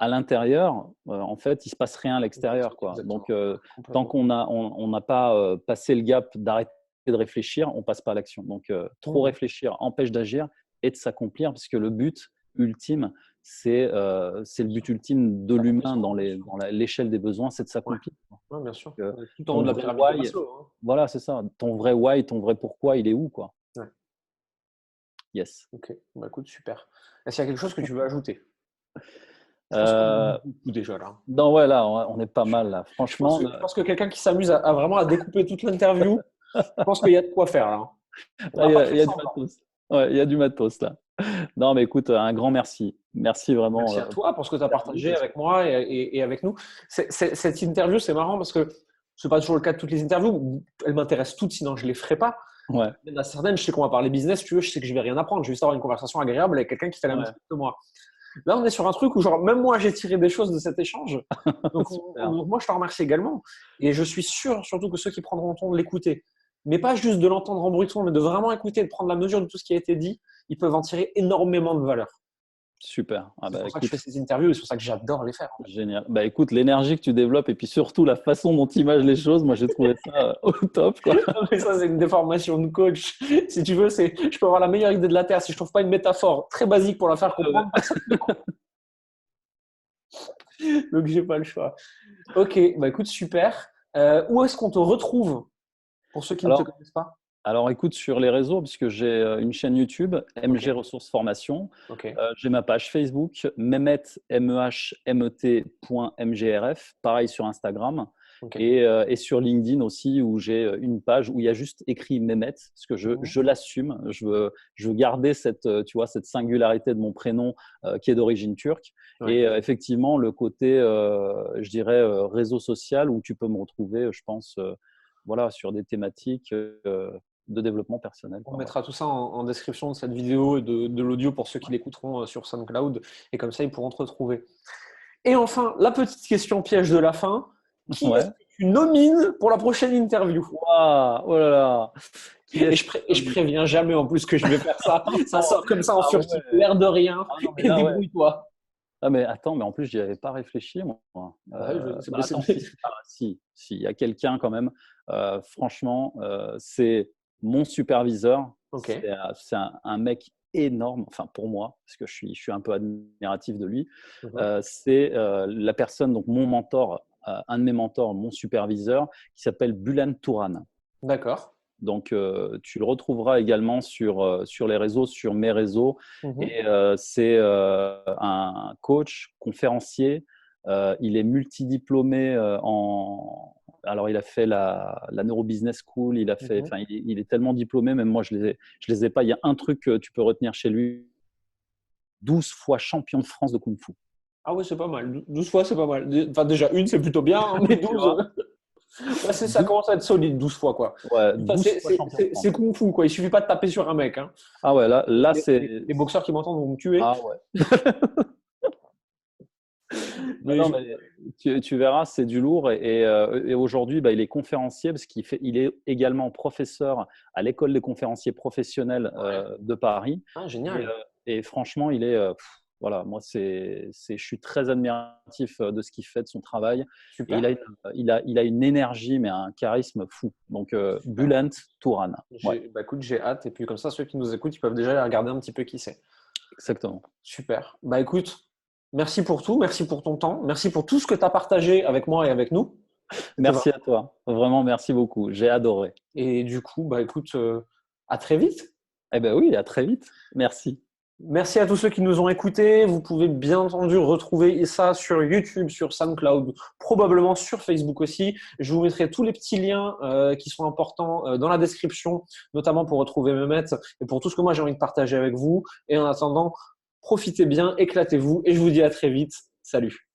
à l'intérieur, en fait, il se passe rien à l'extérieur, quoi. Exactement. Donc, tant qu'on n'a pas passé le gap d'arrêter de réfléchir, on passe pas à l'action. Donc, trop réfléchir empêche d'agir et de s'accomplir, parce que le but ultime, c'est le but ultime de l'humain dans l'échelle des besoins, c'est de s'accomplir. Ouais, bien sûr. Tout en haut Ton de la vrai pyramide de why, Maslow, hein. voilà, c'est ça. Ton vrai why, ton vrai pourquoi, il est où, quoi. Ouais. Yes. Ok, bah écoute, super. Est-ce qu'il y a quelque chose que tu veux ajouter? Je pense qu'on a Euh, dit beaucoup déjà là. non, ouais, là, on est pas mal, là. Franchement, Je pense que quelqu'un qui s'amuse à vraiment à découper toute l'interview, je pense qu'il y a de quoi faire là, hein. On là, va pas il faire y a du semblant. matos. Ouais, il y a du matos, là. Non, mais écoute, un grand merci. Merci vraiment. Merci à toi pour ce que tu as Interview, partagé parce avec moi et avec nous. Cette interview, c'est marrant parce que ce n'est pas toujours le cas de toutes les interviews. Elles m'intéressent toutes, sinon je ne les ferai pas. ouais, Il y en a certaines, je sais qu'on va parler business, tu veux, je sais que je vais rien apprendre. Je vais juste avoir une conversation agréable avec quelqu'un qui fait la même ouais. chose que moi. Là, on est sur un truc où, genre, même moi, j'ai tiré des choses de cet échange. Donc, Super. moi, je te remercie également. Et je suis sûr, surtout, que ceux qui prendront le temps de l'écouter, mais pas juste de l'entendre en bruit de fond, mais de vraiment écouter, de prendre la mesure de tout ce qui a été dit, ils peuvent en tirer énormément de valeur. Super. Ah C'est bah pour ça que je fais écoute, ces interviews et c'est pour ça que j'adore les faire. génial. Bah écoute, l'énergie que tu développes et puis surtout la façon dont tu images les choses, moi j'ai trouvé ça au top, quoi. Mais ça, c'est une déformation de coach. Si tu veux, je peux avoir la meilleure idée de la Terre. Si je trouve pas une métaphore très basique pour la faire comprendre, personne ne comprend. Donc, j'ai pas le choix. Ok, bah écoute, super. Où est-ce qu'on te retrouve pour ceux qui ne te Alors, connaissent pas? alors écoute, sur les réseaux, puisque j'ai une chaîne YouTube, Ok, MG Ressources Formation. ok, J'ai ma page Facebook, Mehmet, MEHMET.mgrf, pareil sur Instagram. ok. Et sur LinkedIn aussi, où j'ai une page où il y a juste écrit Mehmet, parce que je l'assume. Je veux garder cette, tu vois, cette singularité de mon prénom qui est d'origine turque. Ouais. Et effectivement, le côté, je dirais, réseau social, où tu peux me retrouver, je pense, voilà, sur des thématiques de développement personnel. On Quoi, voilà. mettra tout ça en description de cette vidéo et de l'audio pour ceux qui l'écouteront sur SoundCloud. Et comme ça, ils pourront te retrouver. Et enfin, la petite question piège de la fin. Qui est-ce Ouais. que tu nomines pour la prochaine interview? Waouh, oh là là. Qui Et est-ce je préviens jamais en plus que je vais faire ça. Ça Non. sort comme ça en Ah furtif, ouais. l'air de rien. Ah non, mais Et là, ouais. débrouille-toi. Ah, mais attends, mais en plus, j'y avais pas réfléchi, moi. Ouais, Bah, attends, si, il y a quelqu'un quand même. Franchement, c'est mon superviseur. Ok. C'est un mec énorme, enfin pour moi, parce que je suis un peu admiratif de lui. Mhm. C'est la personne, donc mon mentor, un de mes mentors, mon superviseur, qui s'appelle Bulan Touran. D'accord. Donc, tu le retrouveras également sur les réseaux, sur mes réseaux. Mhm. Et c'est un coach, conférencier. Il est multidiplômé Alors, il a fait la Neurobusiness School. Mhm. Enfin, il est tellement diplômé, même moi, je les ai pas. Il y a un truc que tu peux retenir chez lui, 12 fois champion de France de Kung Fu. Ah ouais, c'est pas mal. 12 fois, c'est pas mal. Enfin, déjà, une, c'est plutôt bien, hein, mais Tu 12, vois, ouais, ça 12, commence à être solide, 12 fois, quoi. ouais, Enfin, 12 fois champion de c'est France. kung fu, quoi. Il suffit pas de taper sur un mec, hein. Ah ouais, là c'est. Les boxeurs qui m'entendent vont me tuer. Ah ouais. Non, Mais non, mais tu verras, c'est du lourd. Et aujourd'hui, bah, il est conférencier parce il est également professeur à l'école des conférenciers professionnels ouais. de Paris. Ah, Et, génial. et franchement, il est, voilà, moi, je suis très admiratif de ce qu'il fait, de son travail. Et Super. il a une énergie, mais un charisme fou. Donc, Super. Bulent Touran. Ouais, Bah, écoute, j'ai hâte. Et puis, comme ça, ceux qui nous écoutent, ils peuvent déjà aller regarder un petit peu qui c'est. exactement. Super. Bah, écoute, merci pour tout. Merci pour ton temps. Merci pour tout ce que tu as partagé avec moi et avec nous. C'était Merci vraiment- à toi. Vraiment, merci beaucoup. J'ai adoré. Et du coup, bah, écoute, à très vite. Eh ben oui, à très vite. Merci. Merci à tous ceux qui nous ont écoutés. Vous pouvez bien entendu retrouver ça sur YouTube, sur SoundCloud, probablement sur Facebook aussi. Je vous mettrai tous les petits liens qui sont importants dans la description, notamment pour retrouver Mehmet et pour tout ce que moi j'ai envie de partager avec vous. Et en attendant, profitez bien, éclatez-vous et je vous dis à très vite. Salut.